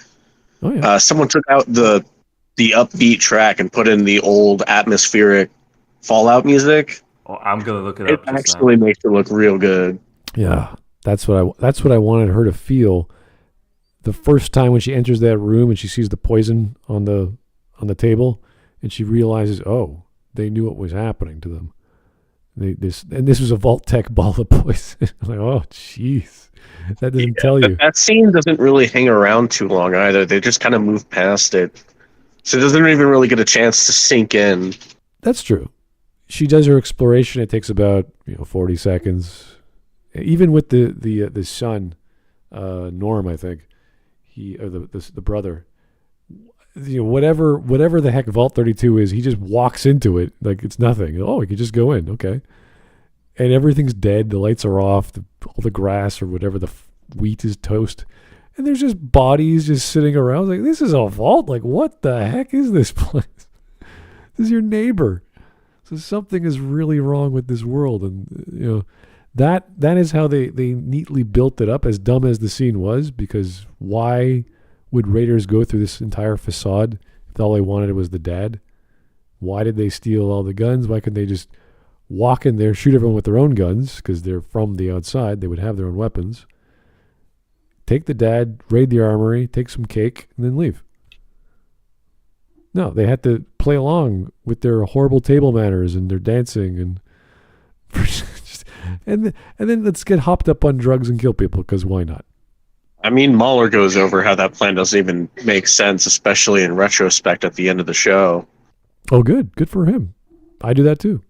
Oh yeah. Someone took out the upbeat track and put in the old atmospheric Fallout music. Oh, I'm gonna look it up. It actually makes it look real good. Yeah, that's what I wanted her to feel. The first time when she enters that room and she sees the poison on the table, and she realizes, oh, they knew what was happening to them. This was a Vault-Tec ball of poison. I'm like, oh, jeez, that doesn't tell you. That scene doesn't really hang around too long either. They just kind of move past it, so it doesn't even really get a chance to sink in. That's true. She does her exploration. It takes about 40 seconds. Even with the son, Norm, I think. The brother, whatever the heck Vault 32 is, he just walks into it like it's nothing. Oh, he could just go in, okay. And everything's dead. The lights are off. All the grass or whatever, the wheat is toast, and there's just bodies just sitting around. Like, this is a vault. Like, what the heck is this place? This is your neighbor. So something is really wrong with this world, and That is how they neatly built it up, as dumb as the scene was, because why would raiders go through this entire facade if all they wanted was the dad? Why did they steal all the guns? Why couldn't they just walk in there, shoot everyone with their own guns, because they're from the outside, they would have their own weapons, take the dad, raid the armory, take some cake, and then leave? No, they had to play along with their horrible table manners and their dancing and... And then let's get hopped up on drugs and kill people, because why not? I mean, Mahler goes over how that plan doesn't even make sense, especially in retrospect at the end of the show. Oh, good for him. I do that too.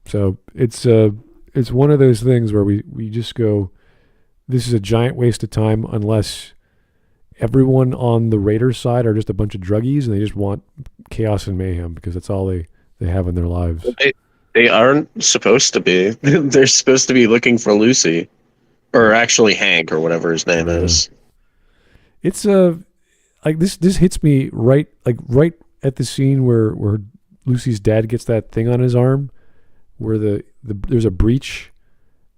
So it's one of those things where we just go, this is a giant waste of time unless everyone on the Raider side are just a bunch of druggies and they just want chaos and mayhem because that's all they have in their lives. They aren't supposed to be. They're supposed to be looking for Lucy, or actually Hank, or whatever his name is. It's like this hits me right at the scene where Lucy's dad gets that thing on his arm, where there's a breach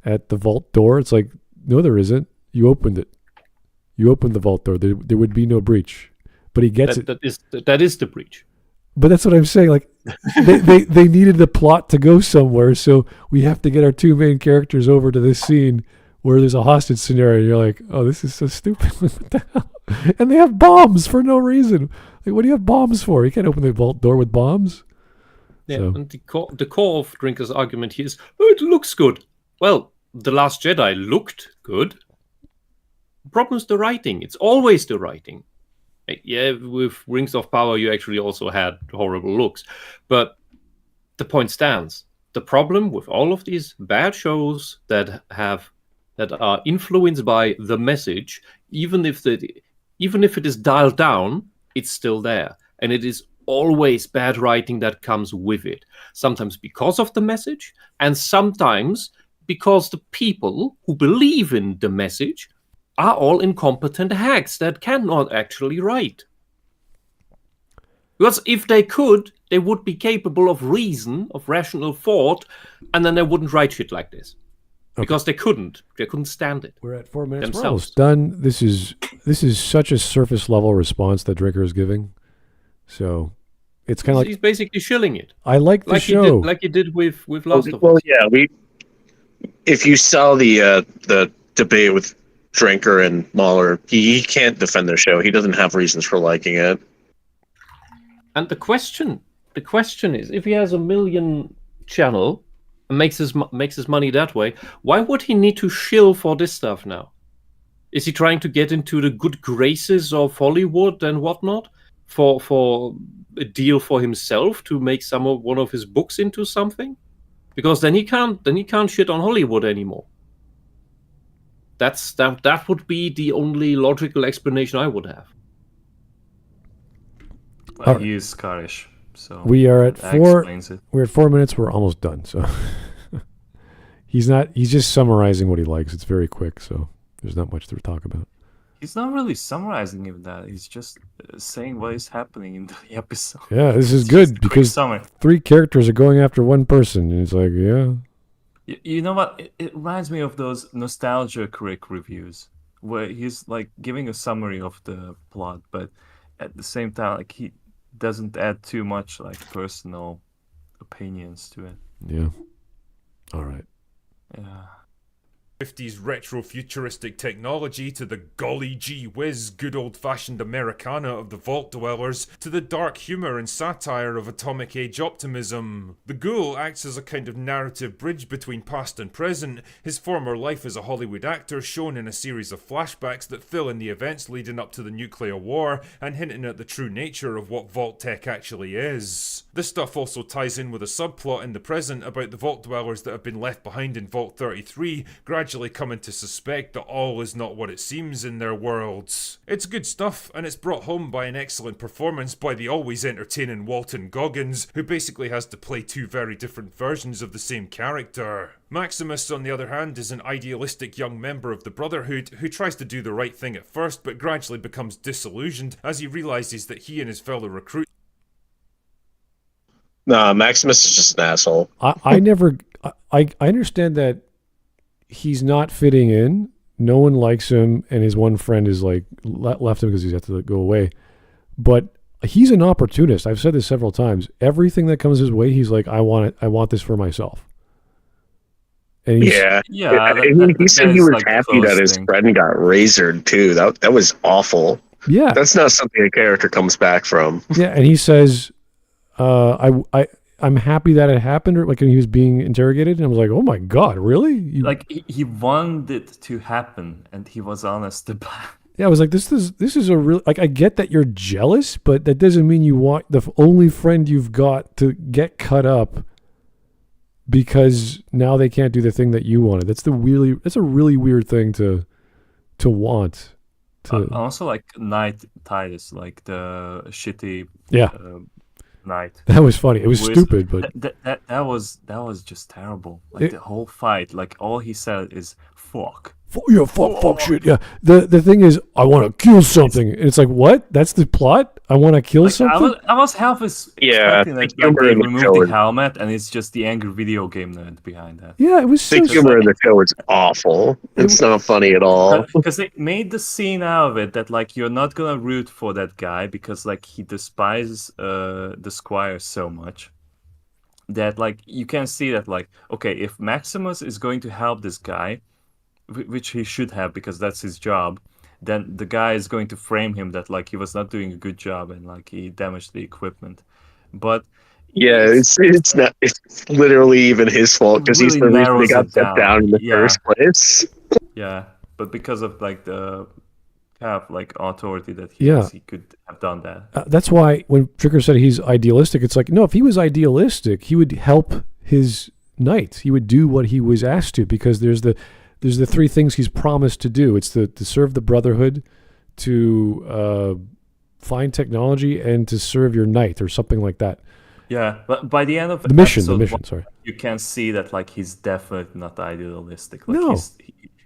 at the vault door. It's like, no, there isn't. You opened it. You opened the vault door. There would be no breach. But he gets it. That is the breach. But that's what I'm saying. Like they needed the plot to go somewhere, so we have to get our two main characters over to this scene where there's a hostage scenario. And you're like, oh, this is so stupid. What the hell? And they have bombs for no reason. Like, what do you have bombs for? You can't open the vault door with bombs. Yeah, So. and the core of Drinker's argument here is, oh, it looks good. Well, The Last Jedi looked good. The problem's the writing. It's always the writing. Yeah, with Rings of Power, you actually also had horrible looks. But the point stands. The problem with all of these bad shows that are influenced by the message, even if it is dialed down, it's still there. And it is always bad writing that comes with it. Sometimes because of the message, and sometimes because the people who believe in the message are all incompetent hags that cannot actually write. Because if they could, they would be capable of reason, of rational thought, and then they wouldn't write shit like this. Okay. Because they couldn't stand it. We're at 4 minutes. Themselves. We're almost done. This is such a surface level response that Drinker is giving. So it's kind of like he's basically shilling it. I like the show, like you did with Last of Us. Well, yeah, if you saw the debate with Drinker and Mahler, he can't defend the show. He doesn't have reasons for liking it. And the question is, if he has a million channel and makes his money that way, why would he need to shill for this stuff now? Is he trying to get into the good graces of Hollywood and whatnot for a deal for himself to make one of his books into something? Because then he can't shit on Hollywood anymore. That would be the only logical explanation I would have. Well, he is Scottish, so we are at that 4. explains it. We're at 4 minutes. We're almost done. So he's just summarizing what he likes. It's very quick, so there's not much to talk about. He's not really summarizing even that. He's just saying what is happening in the episode. Yeah, this is It's just good a quick because summary. 3 characters are going after one person, and it's like, yeah. You know what? It reminds me of those nostalgia critic reviews where he's like giving a summary of the plot, but at the same time, like he doesn't add too much like personal opinions to it. Yeah. All right. Yeah. 50s retro futuristic technology to the golly gee whiz good old fashioned Americana of the Vault Dwellers to the dark humour and satire of atomic age optimism. The Ghoul acts as a kind of narrative bridge between past and present, his former life as a Hollywood actor shown in a series of flashbacks that fill in the events leading up to the nuclear war and hinting at the true nature of what Vault tech actually is. This stuff also ties in with a subplot in the present about the Vault Dwellers that have been left behind in Vault 33 gradually coming to suspect that all is not what it seems in their worlds. It's good stuff, and it's brought home by an excellent performance by the always entertaining Walton Goggins, who basically has to play 2 very different versions of the same character. Maximus, on the other hand, is an idealistic young member of the Brotherhood who tries to do the right thing at first but gradually becomes disillusioned as he realizes that he and his fellow recruits. Nah, Maximus is just an asshole. I understand that he's not fitting in. No one likes him, and his one friend is like left him because he's had to go away. But he's an opportunist. I've said this several times. Everything that comes his way, he's like, I want it. I want this for myself. And He that- said that he is, was like, the happy that closest his thing. friend got razored too. That was awful. yeah, That's not something a character comes back from. yeah. And he says, I'm happy that it happened, or like when he was being interrogated, and I was like, oh my God, really? Like he wanted it to happen, and he was honest about it. Yeah, I was like, this is a real, like, I get that you're jealous, but that doesn't mean you want the only friend you've got to get cut up because now they can't do the thing that you wanted. That's a really weird thing to want. Also, like Knight Titus, like the shitty Yeah. knight. That was funny. It was stupid, but that was just terrible. Like the whole fight, like all he said is "fuck." Yeah, fuck shit. Yeah. The thing is, I want to kill something. And it's like, what? That's the plot? I want to kill Like, something? I was half expecting that the humor they in the removed show the is- helmet, and it's just the angry video game nerd behind that. Yeah, it was so The humor in the show is awful. It's not funny at all. Because they made the scene out of it that like you're not gonna root for that guy because like he despises the Squire so much that like you can see that like okay, if Maximus is going to help this guy, which he should have because that's his job, then the guy is going to frame him that like he was not doing a good job and like he damaged the equipment. But Yeah, it's not. It's literally even his fault because he's the really reason they narrows got it set down in the Yeah. first place. yeah, but because of like the kind of like authority that he Yeah. has, he could have done that. that's why when Tricker said he's idealistic, it's like, no, if he was idealistic, he would help his knights. He would do what he was asked to because there's the 3 things he's promised to do. It's to serve the Brotherhood, to find technology, and to serve your knight or something like that. Yeah, but by the end of The mission. episode one, Sorry. you can see that like he's definitely not idealistic. Like No.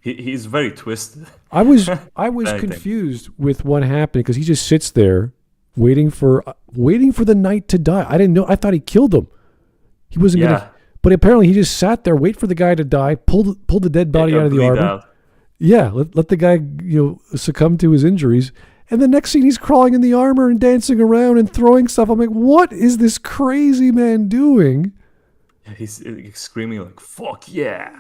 he's very twisted. I was Anything. confused with what happened because he just sits there waiting for the knight to die. I didn't know. I thought he killed him. He wasn't Yeah. gonna. But apparently he just sat there, wait for the guy to die, pull the dead body out of the Bleed armor. out. Yeah, let the guy succumb to his injuries. And the next scene, he's crawling in the armor and dancing around and throwing stuff. I'm like, what is this crazy man doing? He's screaming like "fuck yeah!"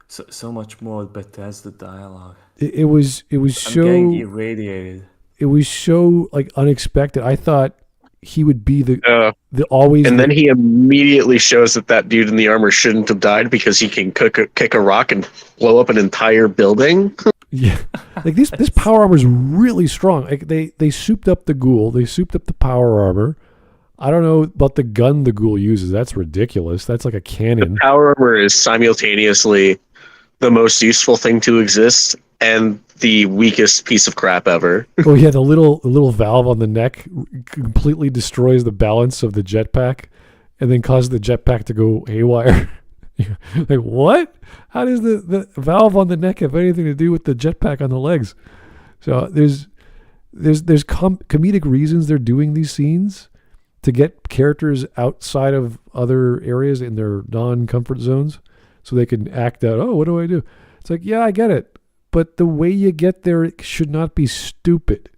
So much more Bethesda dialogue. It was I'm so getting irradiated. it was so like unexpected. I thought he would be the And then he immediately shows that dude in the armor shouldn't have died because he can kick a rock and blow up an entire building. Yeah, like this power armor is really strong. Like they souped up the ghoul, they souped up the power armor. I don't know about the gun the ghoul uses. That's ridiculous. That's like a cannon. Power armor is simultaneously the most useful thing to exist and the weakest piece of crap ever. Oh yeah, the little valve on the neck completely destroys the balance of the jetpack, and then causes the jetpack to go haywire. Like what? How does the valve on the neck have anything to do with the jetpack on the legs? So there's comedic reasons they're doing these scenes to get characters outside of other areas in their non-comfort zones, so they can act out. Oh, what do I do? It's like, yeah, I get it, but the way you get there should not be stupid.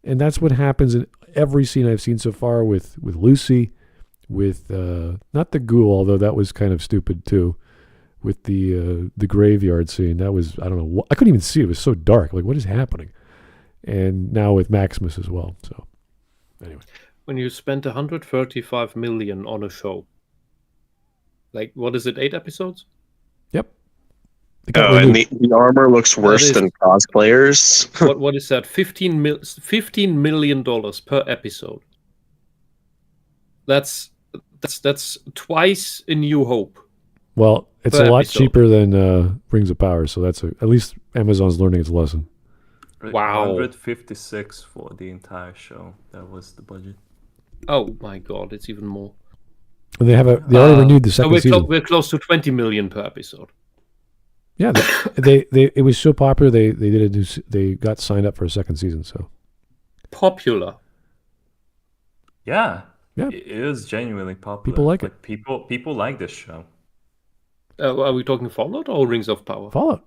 And that's what happens in every scene I've seen so far with Lucy, with not the ghoul, although that was kind of stupid too, with the graveyard scene. That was, I don't know, I couldn't even see it. It was so dark. Like, what is happening? And now with Maximus as well. So anyway. When you spent 135 million on a show, like, what is it, 8 episodes? Yep. And the armor looks worse than cosplayers. What is that? $15 million per episode. That's twice a New Hope. Well, it's per a lot episode. cheaper than Rings of Power, so that's at least Amazon's learning its lesson. Wow. 156 for the entire show. That was the budget. Oh my god, it's even more. And they already renewed the second season. We're close to 20 million per episode. Yeah, they it was so popular they got signed up for a second season. So Popular. Yeah. Yeah. It is genuinely popular. People like it. People like this show. Are we talking Fallout or Rings of Power? Fallout.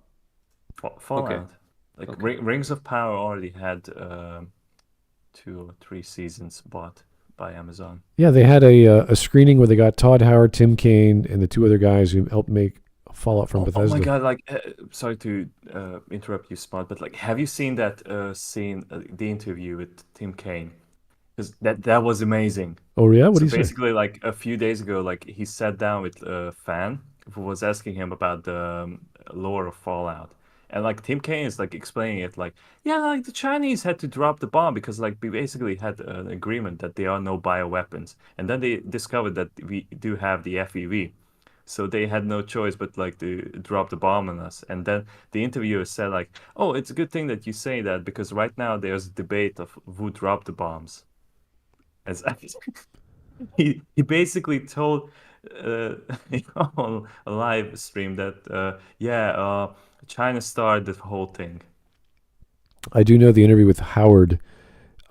Fallout. Okay. Like Okay. Rings of Power already had 2 or 3 seasons bought by Amazon. Yeah, they had a screening where they got Todd Howard, Tim Kaine, and the 2 other guys who helped make Fallout from Oh Bethesda. my god! Like, sorry to interrupt you, Spot, but like, have you seen that scene, the interview with Tim Kaine? Because that was amazing. Oh yeah, what do you say? Basically, like a few days ago, like he sat down with a fan who was asking him about the lore of Fallout, and like Tim Kaine is like explaining it, like, yeah, like the Chinese had to drop the bomb because like we basically had an agreement that there are no bioweapons, and then they discovered that we do have the FEV. So they had no choice but like to drop the bomb on us. And then the interviewer said like, "Oh, it's a good thing that you say that because right now there's a debate of who dropped the bombs." As he basically told on a live stream that China started the whole thing. I do know the interview with Howard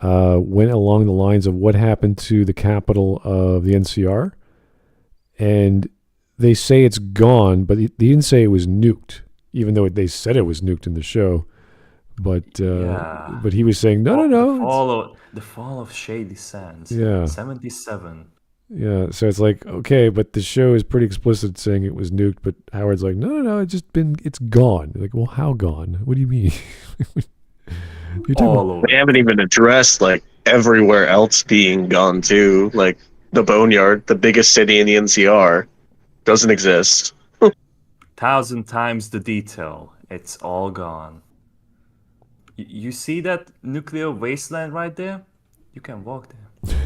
went along the lines of what happened to the capital of the NCR, and they say it's gone, but they didn't say it was nuked, even though they said it was nuked in the show. But but he was saying no. The fall of Shady Sands. Yeah. 77. Yeah, so it's like, okay, but the show is pretty explicit saying it was nuked, but Howard's like, no, it's gone. Like, well, how gone? What do you mean? You're talking All about, over. They haven't even addressed like everywhere else being gone too. Like the Boneyard, the biggest city in the NCR, doesn't exist. 1,000 times the detail. It's all gone. You see that nuclear wasteland right there? You can walk there.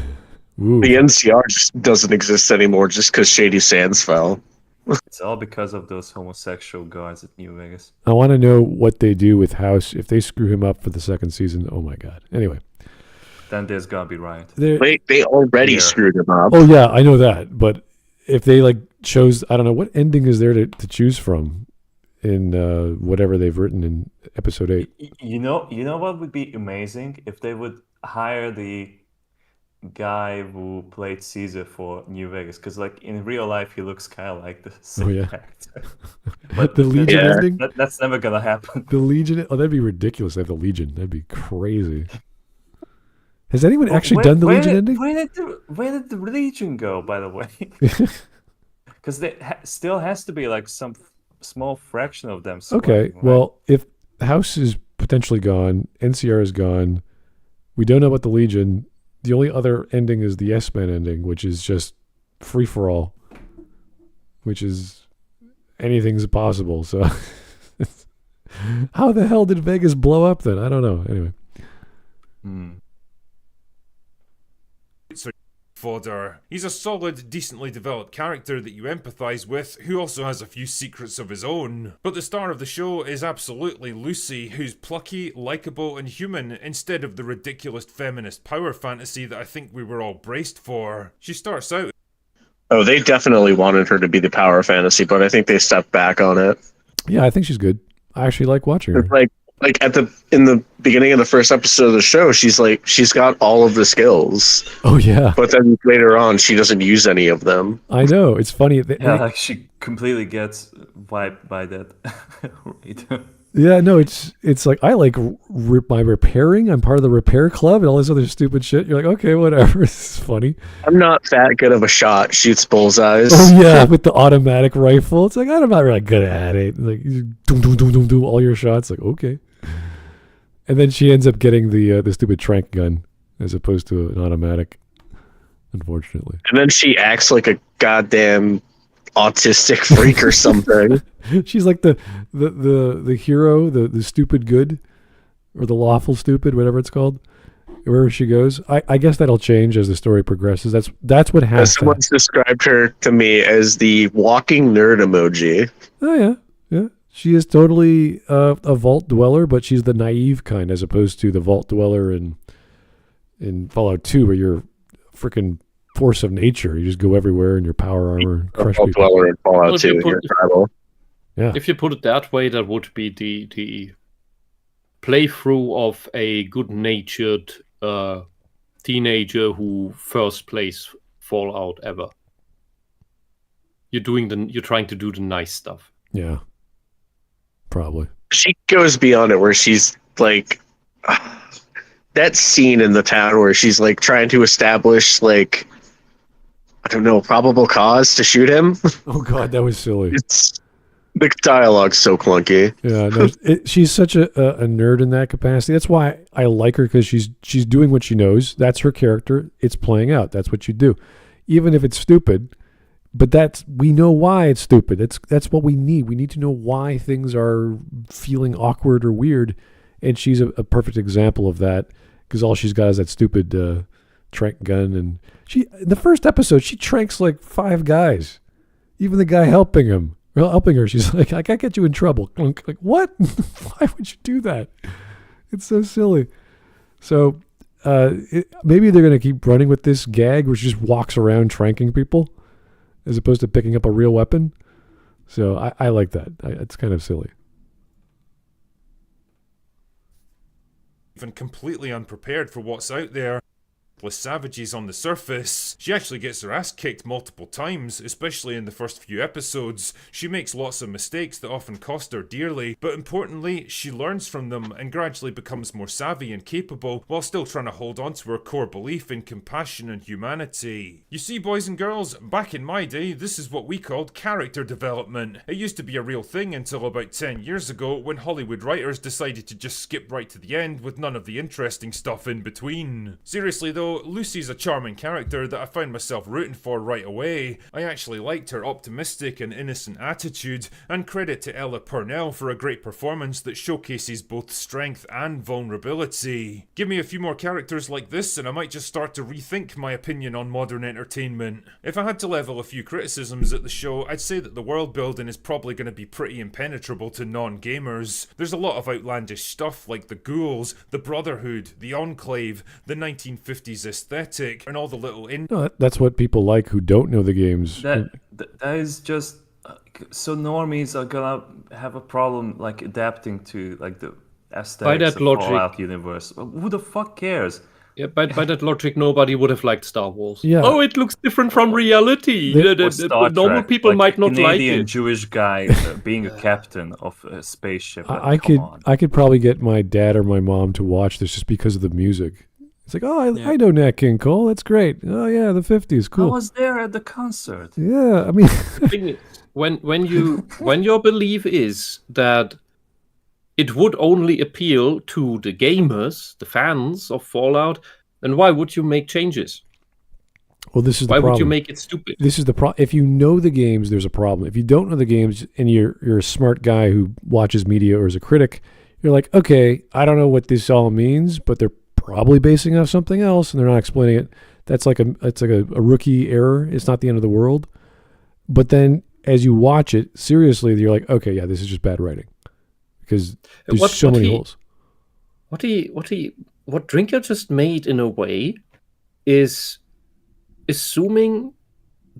ooh, The NCR just doesn't exist anymore just because Shady Sands fell. It's all because of those homosexual guys at New Vegas. I want to know what they do with House if they screw him up for the second season. Oh my god. Anyway, then there's gotta be riot. They already Yeah. screwed him up. Oh yeah, I know that. But if they like chose, I don't know what ending is there to choose from in whatever they've written in episode 8. You know what would be amazing if they would hire the guy who played Caesar for New Vegas, because like in real life he looks kind of like the same yeah. actor. But The Legion Yeah. ending. that's never gonna happen. The Legion. Oh, that'd be ridiculous. They have the Legion. That'd be crazy. Has anyone actually done the Legion ending? Where did the Legion go, by the way? Because there still has to be like some small fraction of them. Okay, surviving, right? well, if House is potentially gone, NCR is gone, we don't know about the Legion. The only other ending is the S-Men ending, which is just free for all, which is anything's possible. So, how the hell did Vegas blow up then? I don't know. Anyway, Fodder. He's a solid, decently developed character that you empathise with, who also has a few secrets of his own. But the star of the show is absolutely Lucy, who's plucky, likeable, and human, instead of the ridiculous feminist power fantasy that I think we were all braced for. She starts out... Oh, they definitely wanted her to be the power fantasy, but I think they stepped back on it. yeah, I think she's good. I actually like watching her. It's like in the beginning of the first episode of the show, she's got all of the skills, Oh yeah, but then later on she doesn't use any of them. I know. It's funny. Yeah, like she completely gets wiped by that. Right. Yeah, no, it's like I like my repairing. I'm part of the repair club and all this other stupid shit. You're like, okay, whatever. This is funny. I'm not that good of a shot. Shoots bullseyes. Oh yeah, with the automatic rifle. It's like I'm not really good at it. Like you do all your shots. Like okay, and then she ends up getting the stupid trank gun as opposed to an automatic. Unfortunately, And then she acts like a goddamn autistic freak or something. she's like the hero, the stupid good, or the lawful stupid, whatever it's called. Wherever she goes, I guess that'll change as the story progresses. That's what has to. Someone's described her to me as the walking nerd emoji. Oh yeah. She is totally a vault dweller, but she's the naive kind, as opposed to the vault dweller in Fallout 2, where you're freaking force of nature. You just go everywhere in your power armor and crush Vault people. dweller in Well, Fallout if 2. you put- You're tribal. Yeah. If you put it that way, that would be the playthrough of a good-natured teenager who first plays Fallout ever. You're trying to do the nice stuff. Yeah. Probably. She goes beyond it where she's like that scene in the town where she's like trying to establish like I don't know, probable cause to shoot him. Oh god, that was silly. It's the dialogue's so clunky. Yeah, no, she's such a nerd in that capacity. That's why I like her, because she's doing what she knows. That's her character. It's playing out. That's what you do, even if it's stupid. But we know why it's stupid. That's what we need. We need to know why things are feeling awkward or weird, and she's a perfect example of that, because all she's got is that stupid trank gun, and in the first episode she tranks like 5 guys, even the guy helping her. She's like, I can't get you in trouble. Like, what? Why would you do that? It's so silly. So maybe they're going to keep running with this gag where she just walks around tranking people as opposed to picking up a real weapon. So I like that. It's kind of silly. Even completely unprepared for what's out there. With savages on the surface, she actually gets her ass kicked multiple times, especially in the first few episodes. She makes lots of mistakes that often cost her dearly, but importantly, she learns from them and gradually becomes more savvy and capable, while still trying to hold on to her core belief in compassion and humanity. You see, boys and girls, back in my day, this is what we called character development. It used to be a real thing until about 10 years ago, when Hollywood writers decided to just skip right to the end with none of the interesting stuff in between. Seriously though, So Lucy's a charming character that I found myself rooting for right away. I actually liked her optimistic and innocent attitude, and credit to Ella Purnell for a great performance that showcases both strength and vulnerability. Give me a few more characters like this and I might just start to rethink my opinion on modern entertainment. If I had to level a few criticisms at the show, I'd say that the world building is probably going to be pretty impenetrable to non-gamers. There's a lot of outlandish stuff like the ghouls, the Brotherhood, the Enclave, the 1950s aesthetic, and all the little No, that's what people like who don't know the games. That is just so normies are gonna have a problem like adapting to like the aesthetics that of logic- Fallout universe. Who the fuck cares? Yeah, by that logic, nobody would have liked Star Wars. Yeah. Oh, it looks different from reality. Or Star Normal Trek, people like might a not like Canadian it. Jewish guy being a captain of a spaceship. I Come on. could probably get my dad or my mom to watch this just because of the music. It's like, oh, I know Nat King Cole. That's great. Oh yeah, the 50s, I cool. was there at the concert. Yeah, I mean, The thing is, when your belief is that it would only appeal to the gamers, the fans of Fallout, then why would you make changes? well, this is the Why problem. would you make it stupid? This is the problem. If you know the games, there's a problem. If you don't know the games and you're a smart guy who watches media or is a critic, you're like, okay, I don't know what this all means, but they're probably basing off something else and they're not explaining it. That's like a rookie error. It's not the end of the world. But then as you watch it seriously, you're like, okay, yeah, this is just bad writing because there's so many holes. What Drinker just made in a way is assuming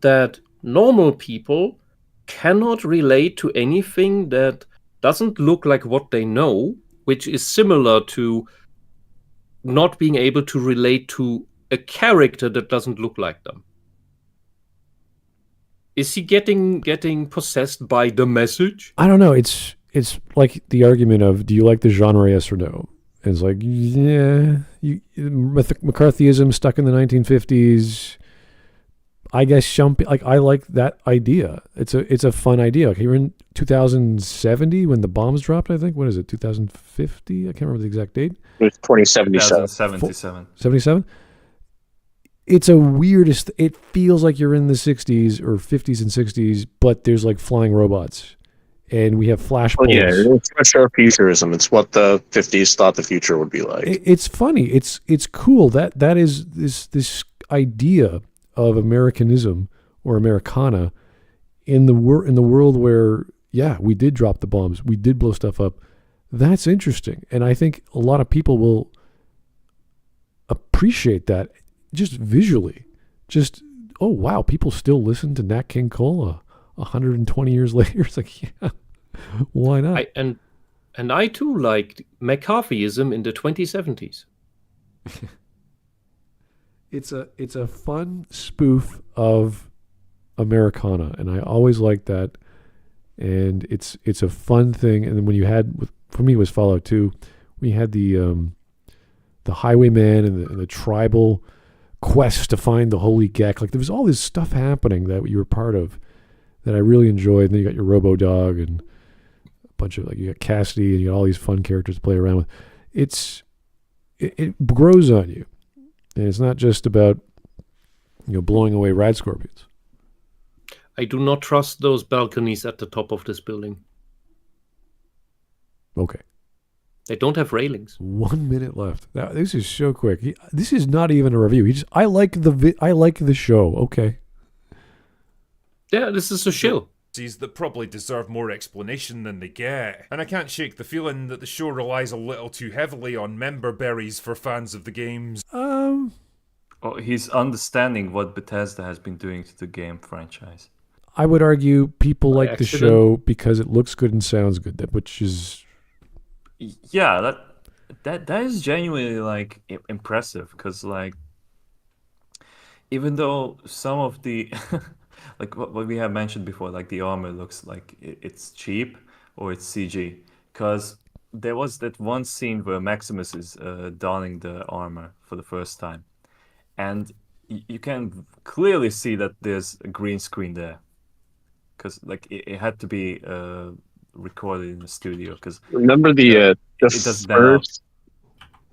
that normal people cannot relate to anything that doesn't look like what they know, which is similar to not being able to relate to a character that doesn't look like them. Is he getting possessed by the message? I don't know. It's like the argument of, do you like the genre, yes or no? And it's like, yeah, McCarthyism stuck in the 1950s. I guess I like that idea. It's a fun idea. Like you're in 2070 when the bombs dropped. I think, what is it? 2050? I can't remember the exact date. It's 2077. 77. 77. It's a weirdest. It feels like you're in the 60s or 50s and 60s, but there's like flying robots, and we have flashbulbs. Yeah, it's for sure futurism. It's what the 50s thought the future would be like. It's funny. It's cool. That is this idea of Americanism or Americana in the world where, yeah, we did drop the bombs, we did blow stuff up. That's interesting, and I think a lot of people will appreciate that just visually. Just, oh wow, people still listen to Nat King Cole 120 years later. It's like, yeah, why not? And I too liked McCarthyism in the 2070s. It's a fun spoof of Americana, and I always liked that. And it's a fun thing. And then when you had, for me, it was Fallout 2. We had the highwayman and the tribal quest to find the holy Gek. Like there was all this stuff happening that you were part of that I really enjoyed. And then you got your Robo Dog and a bunch of, like, you got Cassidy and you got all these fun characters to play around with. It grows on you. And it's not just about, blowing away rad scorpions. I do not trust those balconies at the top of this building. Okay. They don't have railings. 1 minute left. Now, this is so quick. This is not even a review. I like the show. Okay. Yeah, this is a shill. That probably deserve more explanation than they get. And I can't shake the feeling that the show relies a little too heavily on member berries for fans of the games. Oh, he's understanding what Bethesda has been doing to the game franchise. I would argue people like the accident. show because it looks good and sounds good, which is... Yeah, that is genuinely like impressive because like even though some of the like what we have mentioned before, like the armor looks like it's cheap or it's CG, because there was that one scene where Maximus is donning the armor for the first time, and you can clearly see that there's a green screen there, because like it had to be recorded in the studio. Because remember the doesn't stand out.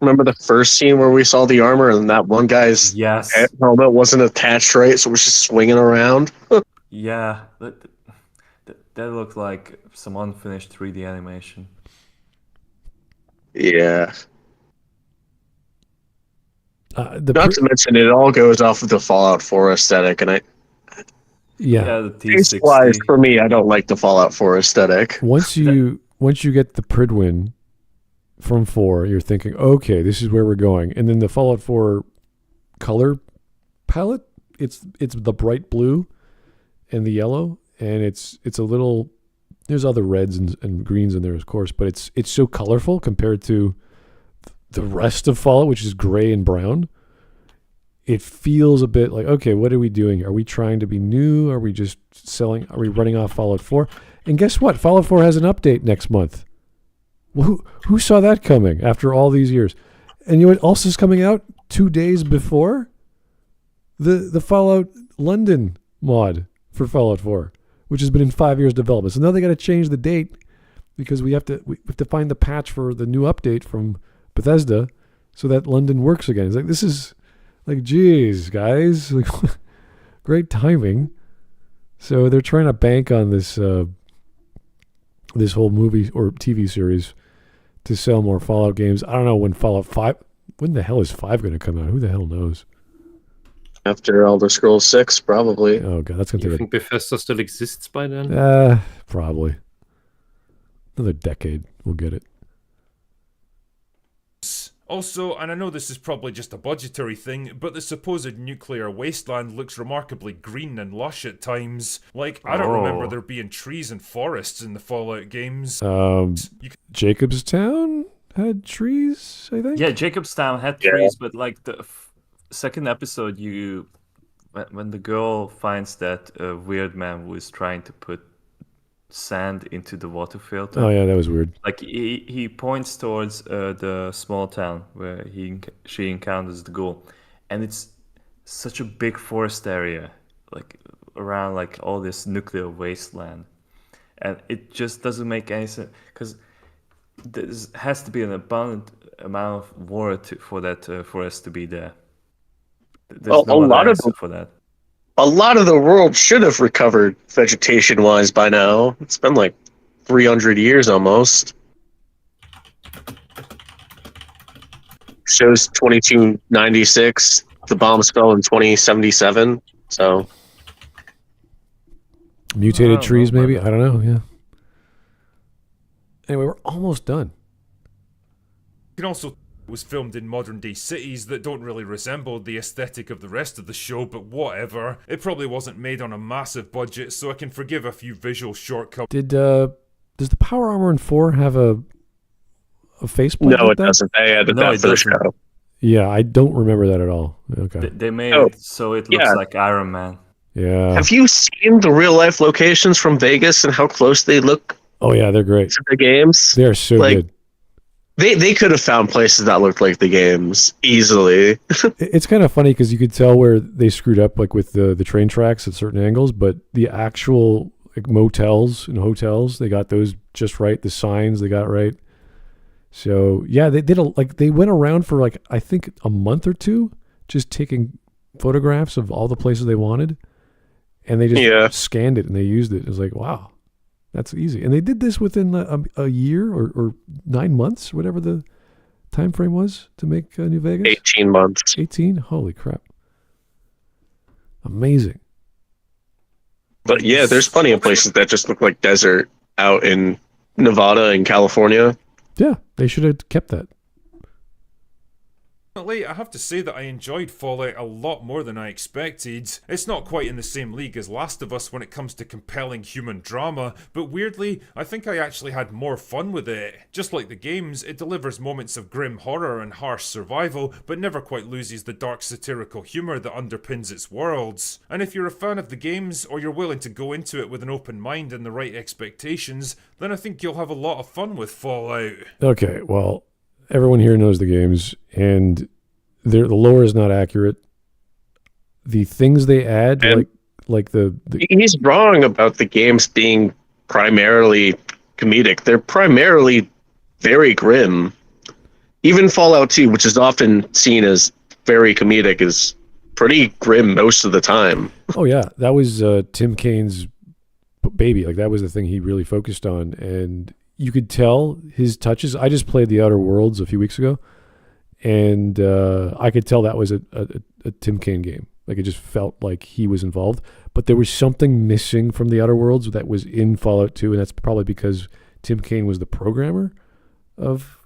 Remember the first scene where we saw the armor and that one guy's Yes. helmet wasn't attached right, so it was just swinging around? Yeah. That looked like some unfinished 3D animation. Yeah. The Not to mention, it all goes off of the Fallout 4 aesthetic, and Yeah, the taste-wise, T60. for me, I don't like the Fallout 4 aesthetic. once you get the Pridwin from 4, you're thinking, okay, this is where we're going. And then the Fallout 4 color palette, it's the bright blue and the yellow, and it's a little. There's other reds and greens in there, of course, but it's so colorful compared to the rest of Fallout, which is gray and brown. It feels a bit like, okay, what are we doing? Are we trying to be new? Are we just selling? Are we running off Fallout 4? And guess what? Fallout 4 has an update next month. Who saw that coming after all these years? And you know what else is coming out 2 days before? The Fallout London mod for Fallout 4, which has been in 5 years development. So now they got to change the date because we have to find the patch for the new update from Bethesda so that London works again. It's like, this is like, geez, guys, like, great timing. So they're trying to bank on this this whole movie or TV series to sell more Fallout games. I don't know when Fallout 5. When the hell is 5 going to come out? Who the hell knows? After Elder Scrolls 6, probably. Oh god, that's going You to think Bethesda still exists by then? take probably another decade. We'll get it. Also, and I know this is probably just a budgetary thing, but the supposed nuclear wasteland looks remarkably green and lush at times. Like, I don't remember there being trees and forests in the Fallout games. Jacobstown had trees, I think. Yeah, Jacobstown had trees, but like the second episode, when the girl finds that weird man who is trying to put sand into the water filter. Oh yeah, that was weird. Like he points towards the small town where she encounters the ghoul, and it's such a big forest area, like around like all this nuclear wasteland, and it just doesn't make any sense because there has to be an abundant amount of water for that forest to be there. There's no other answer for that. A lot of the world should have recovered vegetation-wise by now. It's been like 300 years almost. Shows 2296. The bombs fell in 2077. So Mutated Oh, trees, well, maybe. I don't know. Yeah. Anyway, we're almost done. You can also was filmed in modern day cities that don't really resemble the aesthetic of the rest of the show, but whatever. It probably wasn't made on a massive budget, so I can forgive a few visual shortcuts. Does the power armor in 4 have a faceplate? no, like it that? doesn't. They added No, that it for the doesn't. show. Yeah, I don't remember that at all. Okay. They made Oh, it so it looks yeah. like Iron Man. Yeah. Have you seen the real life locations from Vegas and how close they look Oh yeah, they're great. to the games? They're so Like- good. They could have found places that looked like the games easily. It's kind of funny because you could tell where they screwed up, like with the train tracks at certain angles, but the actual like motels and hotels, they got those just right. The signs they got right. So yeah, they did they went around for like I think a month or two, just taking photographs of all the places they wanted, and they just scanned it and they used it. It was like, wow, that's easy. And they did this within a year or 9 months, whatever the time frame was to make New Vegas. 18 months. 18? Holy crap. Amazing. But yeah, there's plenty of places that just look like desert out in Nevada and California. Yeah, they should have kept that. Ultimately, I have to say that I enjoyed Fallout a lot more than I expected. It's not quite in the same league as Last of Us when it comes to compelling human drama, but weirdly, I think I actually had more fun with it. Just like the games, it delivers moments of grim horror and harsh survival, but never quite loses the dark satirical humour that underpins its worlds. And if you're a fan of the games, or you're willing to go into it with an open mind and the right expectations, then I think you'll have a lot of fun with Fallout. Okay, well, everyone here knows the games, and the lore is not accurate. The things they add, And- like the He's wrong about the games being primarily comedic. They're primarily very grim. even Fallout 2, which is often seen as very comedic, is pretty grim most of the time. Oh yeah, that was Tim Kane's baby. Like that was the thing he really focused on, and you could tell his touches. I just played The Outer Worlds a few weeks ago, and I could tell that was a Tim Kane game. Like it just felt like he was involved, but there was something missing from The Outer Worlds that was in Fallout 2, and that's probably because Tim Kane was the programmer of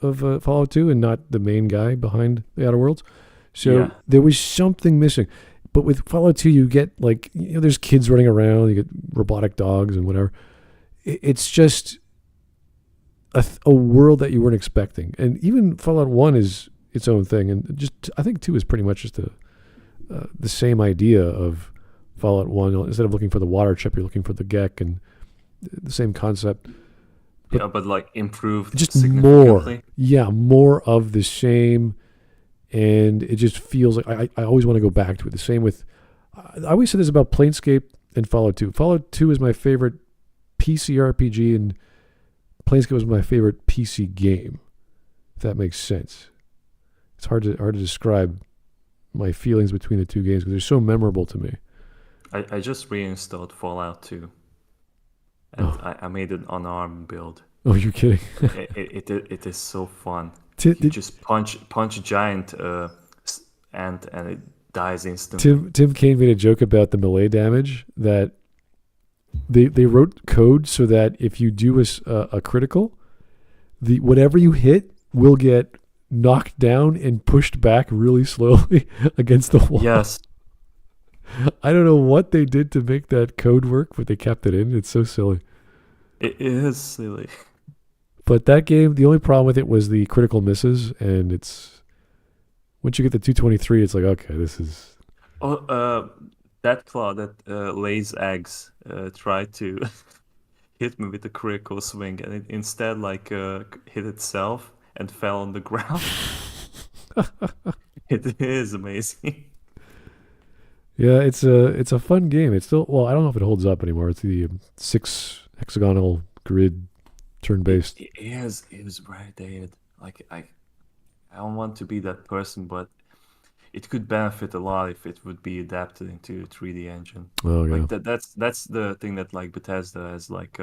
Fallout 2 and not the main guy behind The Outer Worlds. So there was something missing. But with Fallout 2, you get like, there's kids running around, you get robotic dogs and whatever. It's just a world that you weren't expecting. And even Fallout 1 is its own thing. And just, I think 2 is pretty much just the same idea of Fallout 1. Instead of looking for the water chip, you're looking for the Gek, and the same concept. But like improved just significantly. more of the same. And it just feels like I always want to go back to it. The same with, I always say this about Planescape and Fallout 2. Fallout 2 is my favorite PC RPG, and Planescape was my favorite PC game, if that makes sense. It's hard to describe my feelings between the two games because they're so memorable to me. I just reinstalled Fallout 2, and I made an unarmed build. Oh, you're kidding? It is so fun. You just punch a giant ant and it dies instantly. Tim Kaine made a joke about the melee damage, that they wrote code so that if you do a critical, whatever you hit will get knocked down and pushed back really slowly against the wall. Yes. I don't know what they did to make that code work, but they kept it in. It's so silly. It is silly. But that game, the only problem with it was the critical misses, and it's once you get the 223, it's like, okay, this is. That claw that lays eggs tried to hit me with a critical swing, and it instead hit itself and fell on the ground. It is amazing. Yeah, it's a fun game. It's still, well, I don't know if it holds up anymore. It's the 6 hexagonal grid. Turn-based. It is very dated. Like I don't want to be that person, but it could benefit a lot if it would be adapted into a 3D engine. Oh yeah. Like that's the thing that like Bethesda has like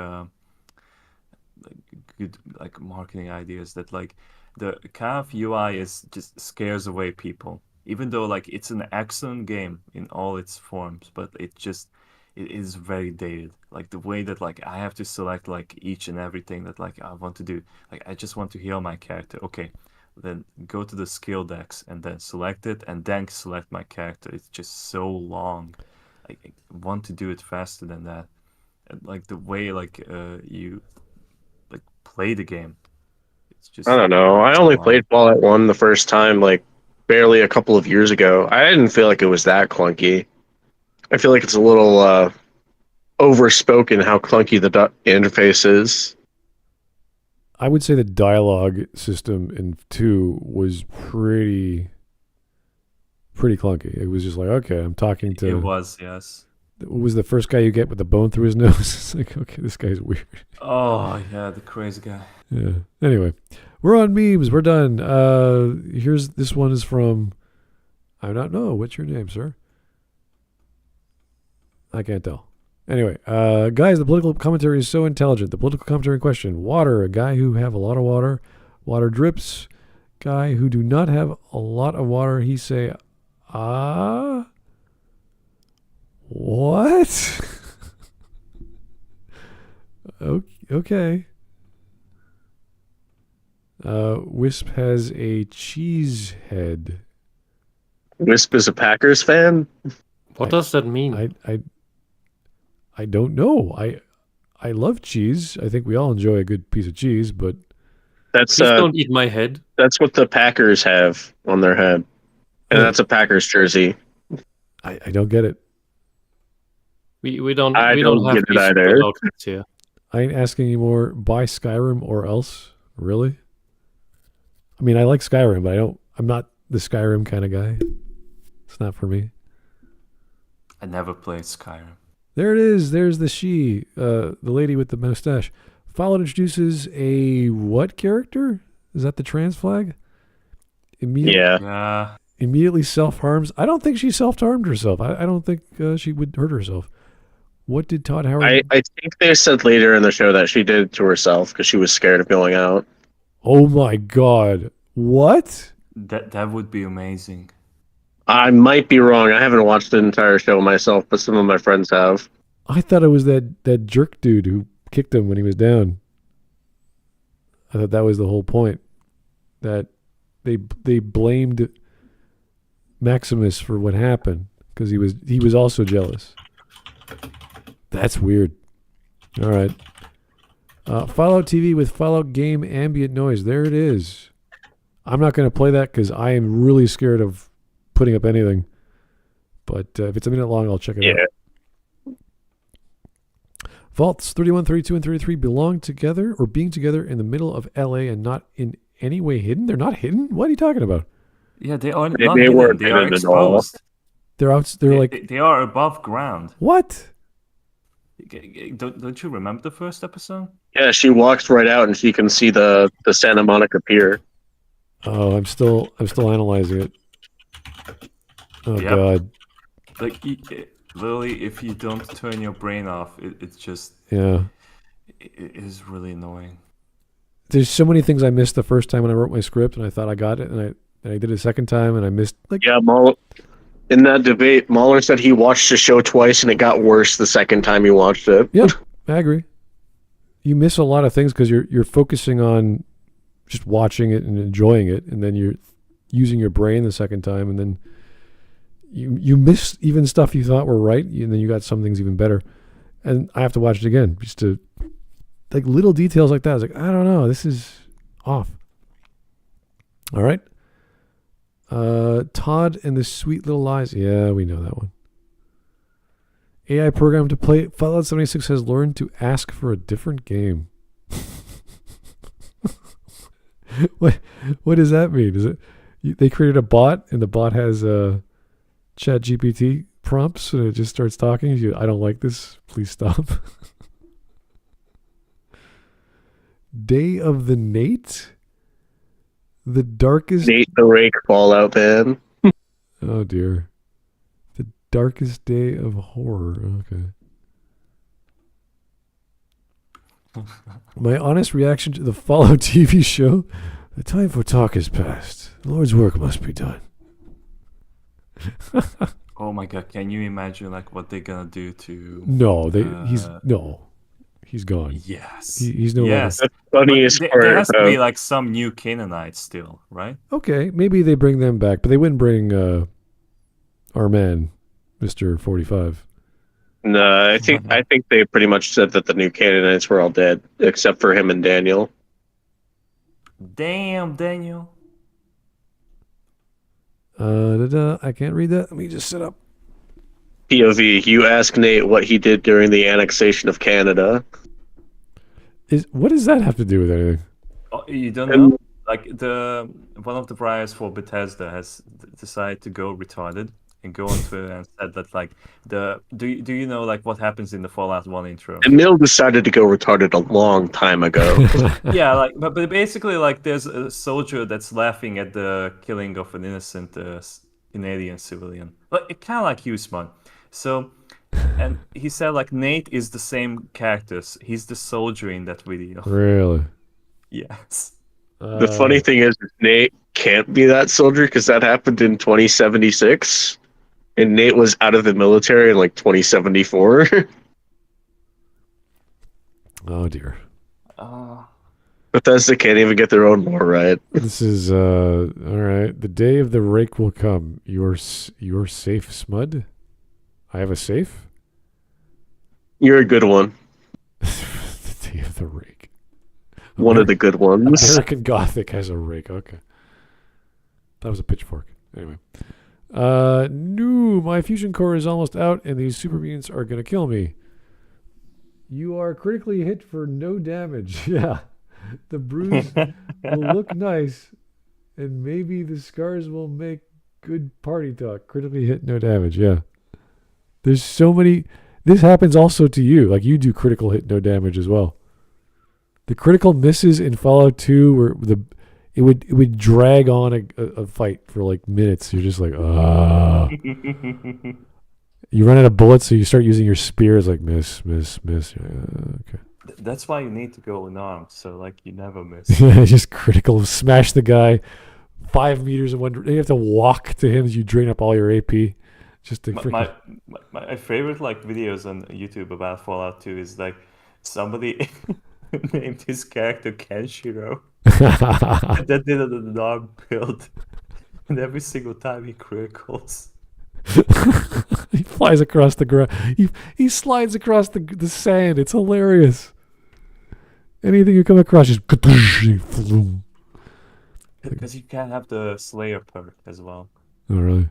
good like marketing ideas, that like the kind of UI is just scares away people. Even though like it's an excellent game in all its forms, but it is very dated. Like the way that like I have to select like each and everything that like I want to do. Like I just want to heal my character. Okay, then go to the skill decks and then select it and then select my character. It's just so long. I want to do it faster than that. And like the way like you like play the game. It's just, I don't know. I only played Fallout 1 the first time like barely a couple of years ago. I didn't feel like it was that clunky. I feel like it's a little overspoken how clunky the interface is. I would say the dialogue system in 2 was pretty clunky. It was just like, okay, I'm talking to... It was, yes. What was the first guy you get with the bone through his nose? It's like, okay, this guy's weird. Oh, yeah, the crazy guy. Yeah. Anyway, we're on memes. We're done. This one is from... I don't know. What's your name, sir? I can't tell. Anyway, guys, the political commentary is so intelligent. The political commentary in question: water, a guy who have a lot of water, water drips, guy who do not have a lot of water, he say, what? Okay. Whisp has a cheese head. Whisp is a Packers fan? What does that mean? I don't know. I love cheese. I think we all enjoy a good piece of cheese, but That's Please don't eat my head. That's what the Packers have on their head, and that's a Packers jersey. I don't get it. We don't I we don't don't have get it either. these outfits here. I ain't asking anymore. Buy Skyrim or else. Really? I mean, I like Skyrim, but I'm not the Skyrim kind of guy. It's not for me. I never played Skyrim. There it is. There's the lady with the mustache. Fallout introduces a what character? Is that the trans flag? Yeah. Immediately self-harms. I don't think she self-harmed herself. I don't think she would hurt herself. What did Todd Howard... I think they said later in the show that she did it to herself because she was scared of going out. Oh my God. What? That would be amazing. I might be wrong. I haven't watched the entire show myself, but some of my friends have. I thought it was that jerk dude who kicked him when he was down. I thought that was the whole point. That they blamed Maximus for what happened because he was also jealous. That's weird. All right. Fallout TV with Fallout game ambient noise. There it is. I'm not going to play that because I am really scared of putting up anything. But if it's a minute long, I'll check it out. Vaults 31, 32, and 33 belong together or being together in the middle of LA and not in any way hidden? They're not hidden? What are you talking about? Yeah, they are not They hidden. weren't They are hidden at all. exposed. They're like... They are above ground. What? Don't you remember the first episode? Yeah, she walks right out and she can see the Santa Monica Pier. Oh, I'm still analyzing it. Oh, Yep. God. Like, literally, if you don't turn your brain off, it's just... Yeah. It is really annoying. There's so many things I missed the first time when I wrote my script, and I thought I got it, and I did it a second time, and I missed... Yeah, in that debate, Mahler said he watched the show twice and it got worse the second time he watched it. Yep, I agree. You miss a lot of things because you're focusing on just watching it and enjoying it, and then you're using your brain the second time, and then you miss even stuff you thought were right, and then you got some things even better. And I have to watch it again just to... Like little details like that. I was like, I don't know. This is off. All right. Todd and the Sweet Little Lies. Yeah, we know that one. AI program to play Fallout 76 has learned to ask for a different game. What does that mean? Is it they created a bot and the bot has Chat GPT prompts and it just starts talking? I don't like this. Please stop. Day of the Nate? The darkest... Nate the Rake Fallout man. Oh, dear. The darkest day of horror. Okay. My honest reaction to the Fallout TV show. The time for talk is past. The Lord's work must be done. Oh my God, can you imagine like what they're gonna do to... No, he's gone. Yes. He's no yes. longer... The funniest part. There has to be like some new Canaanites still, right? Okay, maybe they bring them back, but they wouldn't bring our man, Mr. 45. No, I think they pretty much said that the new Canaanites were all dead, except for him and Daniel. Damn, Daniel. I can't read that. Let me just sit up. POV, you ask Nate what he did during the annexation of Canada. What does that have to do with anything? Oh, you don't know? Like one of the writers for Bethesda has decided to go retarded and go on Twitter and said that like do you know like what happens in the Fallout 1 intro? Emil decided to go retarded a long time ago. Yeah, like but basically like there's a soldier that's laughing at the killing of an innocent Canadian civilian. Like kind of like you, Smud. So, and he said like Nate is the same characters. He's the soldier in that video. Really? Yes. The funny thing is, Nate can't be that soldier because that happened in 2076, and Nate was out of the military in like 2074. Oh dear. Bethesda can't even get their own lore right. This is all right. The day of the rake will come. Your safe, Smud. I have a safe. You're a good one. The day of the rake. One of the good ones. American Gothic has a rake. Okay. That was a pitchfork. Anyway. No, my fusion core is almost out, and these super mutants are going to kill me. You are critically hit for no damage. Yeah. The bruise will look nice, and maybe the scars will make good party talk. Critically hit, no damage. Yeah. There's so many. This happens also to you. Like you do critical hit, no damage as well. The critical misses in Fallout 2 were it would drag on a fight for like minutes. You're just like, ah. You run out of bullets, so you start using your spears. Like miss. Okay. That's why you need to go unarmed, so like you never miss. Just critical. Smash the guy 5 meters in one. You have to walk to him as you drain up all your AP. Just to my favorite like videos on YouTube about Fallout 2 is like somebody named his character Kenshiro. And that did an arm build, and every single time he criticals. He flies across the ground. He slides across the sand. It's hilarious. Anything you come across, just because you can have the Slayer perk as well. Oh really?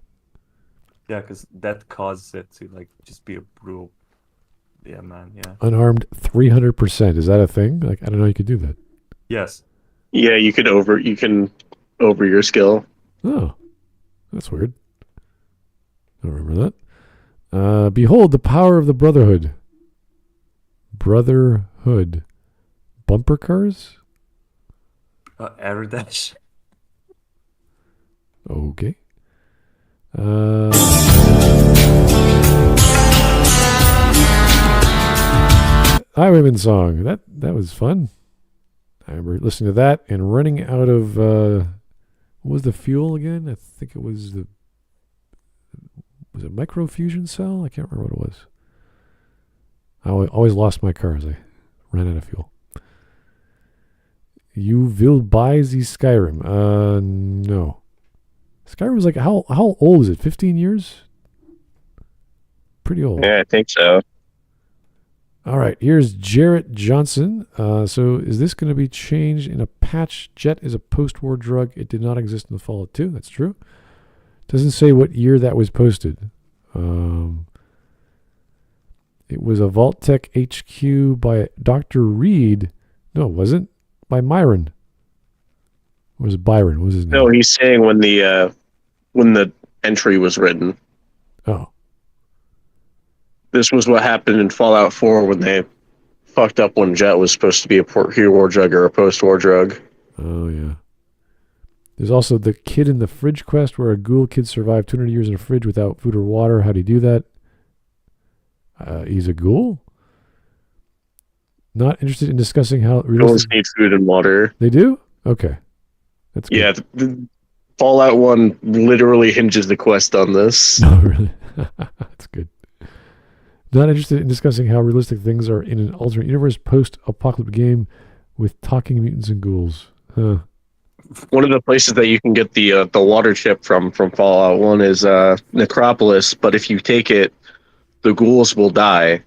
Yeah, because that causes it to like just be a brutal. Yeah, man. Yeah. Unarmed 300%. Is that a thing? Like I don't know. You could do that. Yes. Yeah, you can over your skill. Oh, that's weird. I don't remember that. Behold the power of the Brotherhood. Brotherhood. Bumper cars? Air dash. Okay. Highwayman song. That was fun. I remember listening to that and running out of what was the fuel again? I think it was it microfusion cell? I can't remember what it was. I always lost my car as I ran out of fuel. You will buy the Skyrim. No. Skyrim was like, how old is it? 15 years? Pretty old. Yeah, I think so. All right, here's Jarrett Johnson. So is this going to be changed in a patch? Jet is a post-war drug. It did not exist in the Fallout 2. That's true. Doesn't say what year that was posted. It was a Vault-Tec HQ by Dr. Reed. No, it wasn't. By Myron. Or was it Byron? What was his name? No, he's saying when the entry was written. Oh. This was what happened in Fallout 4 when they fucked up when Jet was supposed to be a pre-war drug or a post-war drug. Oh, yeah. There's also the kid in the fridge quest where a ghoul kid survived 200 years in a fridge without food or water. How do you do that? He's a ghoul? Not interested in discussing how... Ghouls need food and water. They do? Okay. That's good. Yeah, the Fallout 1 literally hinges the quest on this. Oh, really? That's good. Not interested in discussing how realistic things are in an alternate universe post-apocalyptic game with talking mutants and ghouls. Huh. One of the places that you can get the water chip from Fallout 1 is Necropolis, but if you take it, the ghouls will die.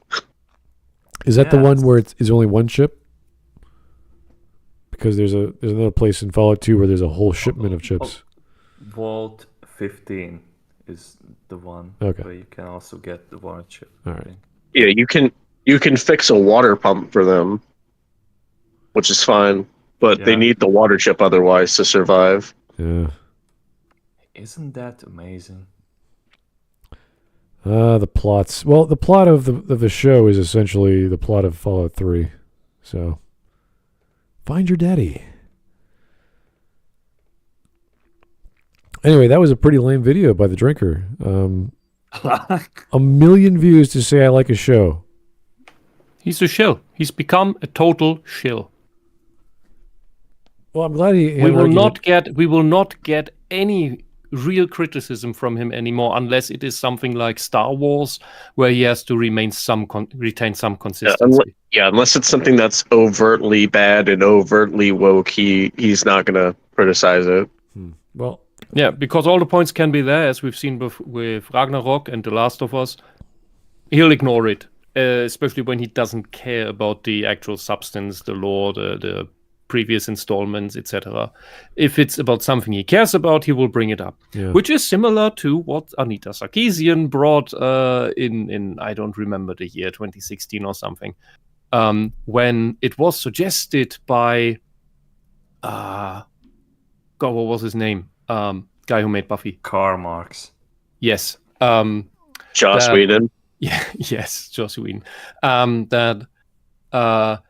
Is that the one where it's only one chip? Because there's another place in Fallout 2 where there's a whole shipment of chips. Vault 15 is the one where you can also get the water chip. All right. Yeah, you can fix a water pump for them, which is fine, but they need the water chip otherwise to survive. Yeah. Isn't that amazing? The plots. Well, the plot of the show is essentially the plot of Fallout 3. So, find your daddy. Anyway, that was a pretty lame video by the drinker. 1 million views to say I like a show. He's a shill. He's become a total shill. Well, I'm glad he. We will not get any real criticism from him anymore, unless it is something like Star Wars, where he has to retain some consistency. Unless it's something that's overtly bad and overtly woke, he's not going to criticize it. Well, yeah, because all the points can be there, as we've seen with Ragnarok and The Last of Us. He'll ignore it, especially when he doesn't care about the actual substance, the lore, the previous installments, etc. If it's about something he cares about, he will bring it up, which is similar to what Anita Sarkeesian brought in I don't remember the year, 2016 or something, when it was suggested by God, what was his name? Guy who made Buffy. Karl Marx. Yes. Joss Whedon. Yeah, yes, Joss Whedon. That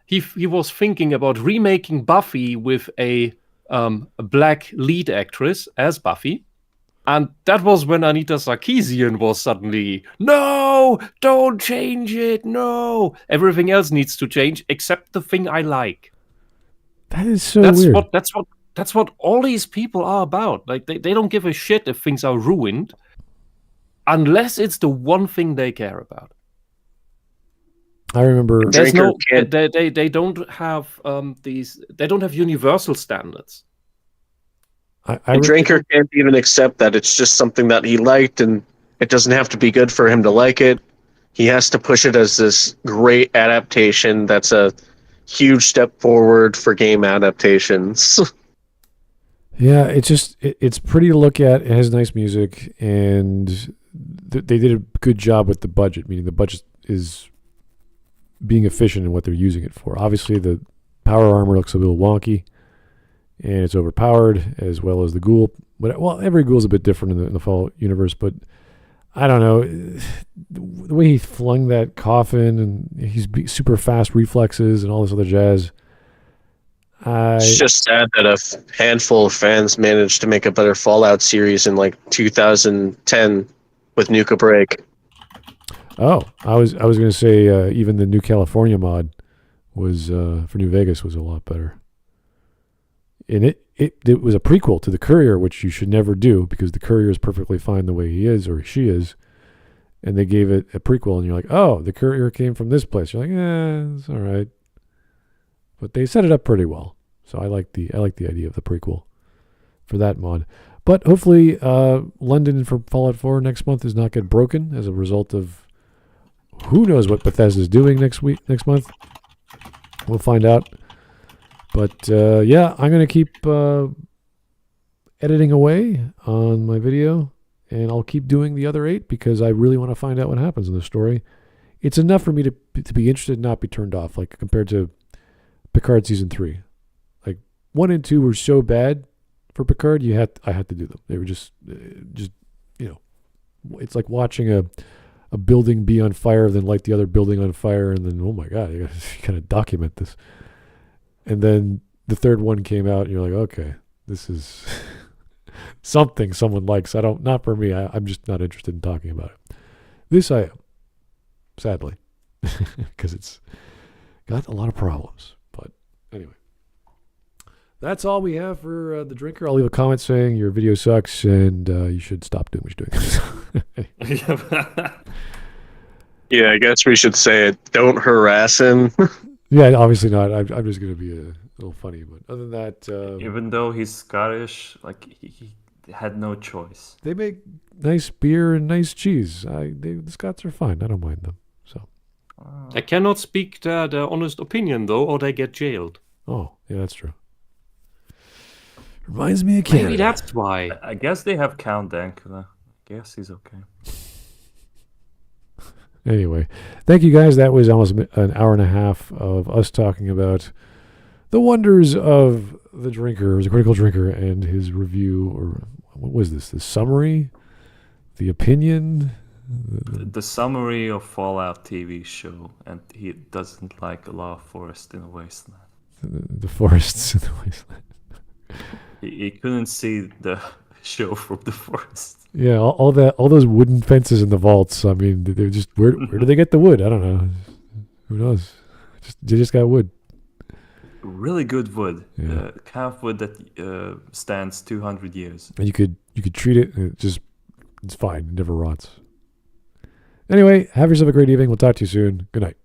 he was thinking about remaking Buffy with a a black lead actress as Buffy. And that was when Anita Sarkeesian was suddenly, no, don't change it, no. Everything else needs to change except the thing I like. That is so weird. That's what all these people are about. Like they don't give a shit if things are ruined unless it's the one thing they care about. I remember There's they don't have they don't have universal standards. A drinker can't even accept that it's just something that he liked, and it doesn't have to be good for him to like it. He has to push it as this great adaptation that's a huge step forward for game adaptations. Yeah, it's pretty to look at. It has nice music, and they did a good job with the budget, meaning the budget is being efficient in what they're using it for. Obviously, the power armor looks a little wonky, and it's overpowered, as well as the ghoul. But well, every ghoul is a bit different in the Fallout universe. But I don't know, the way he flung that coffin, and he's super fast reflexes and all this other jazz. It's just sad that a handful of fans managed to make a better Fallout series in like 2010 with Nuka Break. Oh, I was going to say even the New California mod was for New Vegas was a lot better. And it was a prequel to the Courier, which you should never do because the Courier is perfectly fine the way he is or she is. And they gave it a prequel, and you're like, oh, the Courier came from this place. You're like, it's all right. But they set it up pretty well. So I like the idea of the prequel for that mod. But hopefully London for Fallout 4 next month does not get broken as a result of who knows what Bethesda's doing next month. We'll find out. But yeah, I'm going to keep editing away on my video, and I'll keep doing the other 8 because I really want to find out what happens in the story. It's enough for me to be interested and not be turned off, like compared to Picard Season 3. Like 1 and 2 were so bad for Picard, I had to do them. They were just it's like watching a building be on fire, then light the other building on fire, and then, oh my God, you gotta kind of document this. And then the third one came out, and you're like, okay, this is something someone likes. Not for me. I'm just not interested in talking about it. This I am, sadly, because it's got a lot of problems. But anyway, that's all we have for the drinker. I'll leave a comment saying your video sucks, and you should stop doing what you're doing. Yeah, I guess we should say it. Don't harass him. Yeah, obviously not. I'm just going to be a little funny, but other than that, even though he's Scottish, like he had no choice. They make nice beer and nice cheese. The Scots are fine. I don't mind them. So I cannot speak their honest opinion though, or they get jailed. Oh, yeah, that's true. Reminds me of Canada. Maybe that's why. I guess they have Count Dankula. I guess he's okay. Anyway, thank you guys. That was almost an hour and a half of us talking about the wonders of the drinker, the critical drinker, and his review, or what was this? The summary, the opinion, the summary of Fallout TV show, and he doesn't like a lot of forest in a wasteland. The forests in the wasteland. He couldn't see the show from the forest. Yeah, all those wooden fences in the vaults. I mean, they're just where do they get the wood? I don't know. Who knows? They just got wood. Really good wood. Yeah. Kind of wood that stands 200 years. And you could treat it. And it's fine. It never rots. Anyway, have yourself a great evening. We'll talk to you soon. Good night.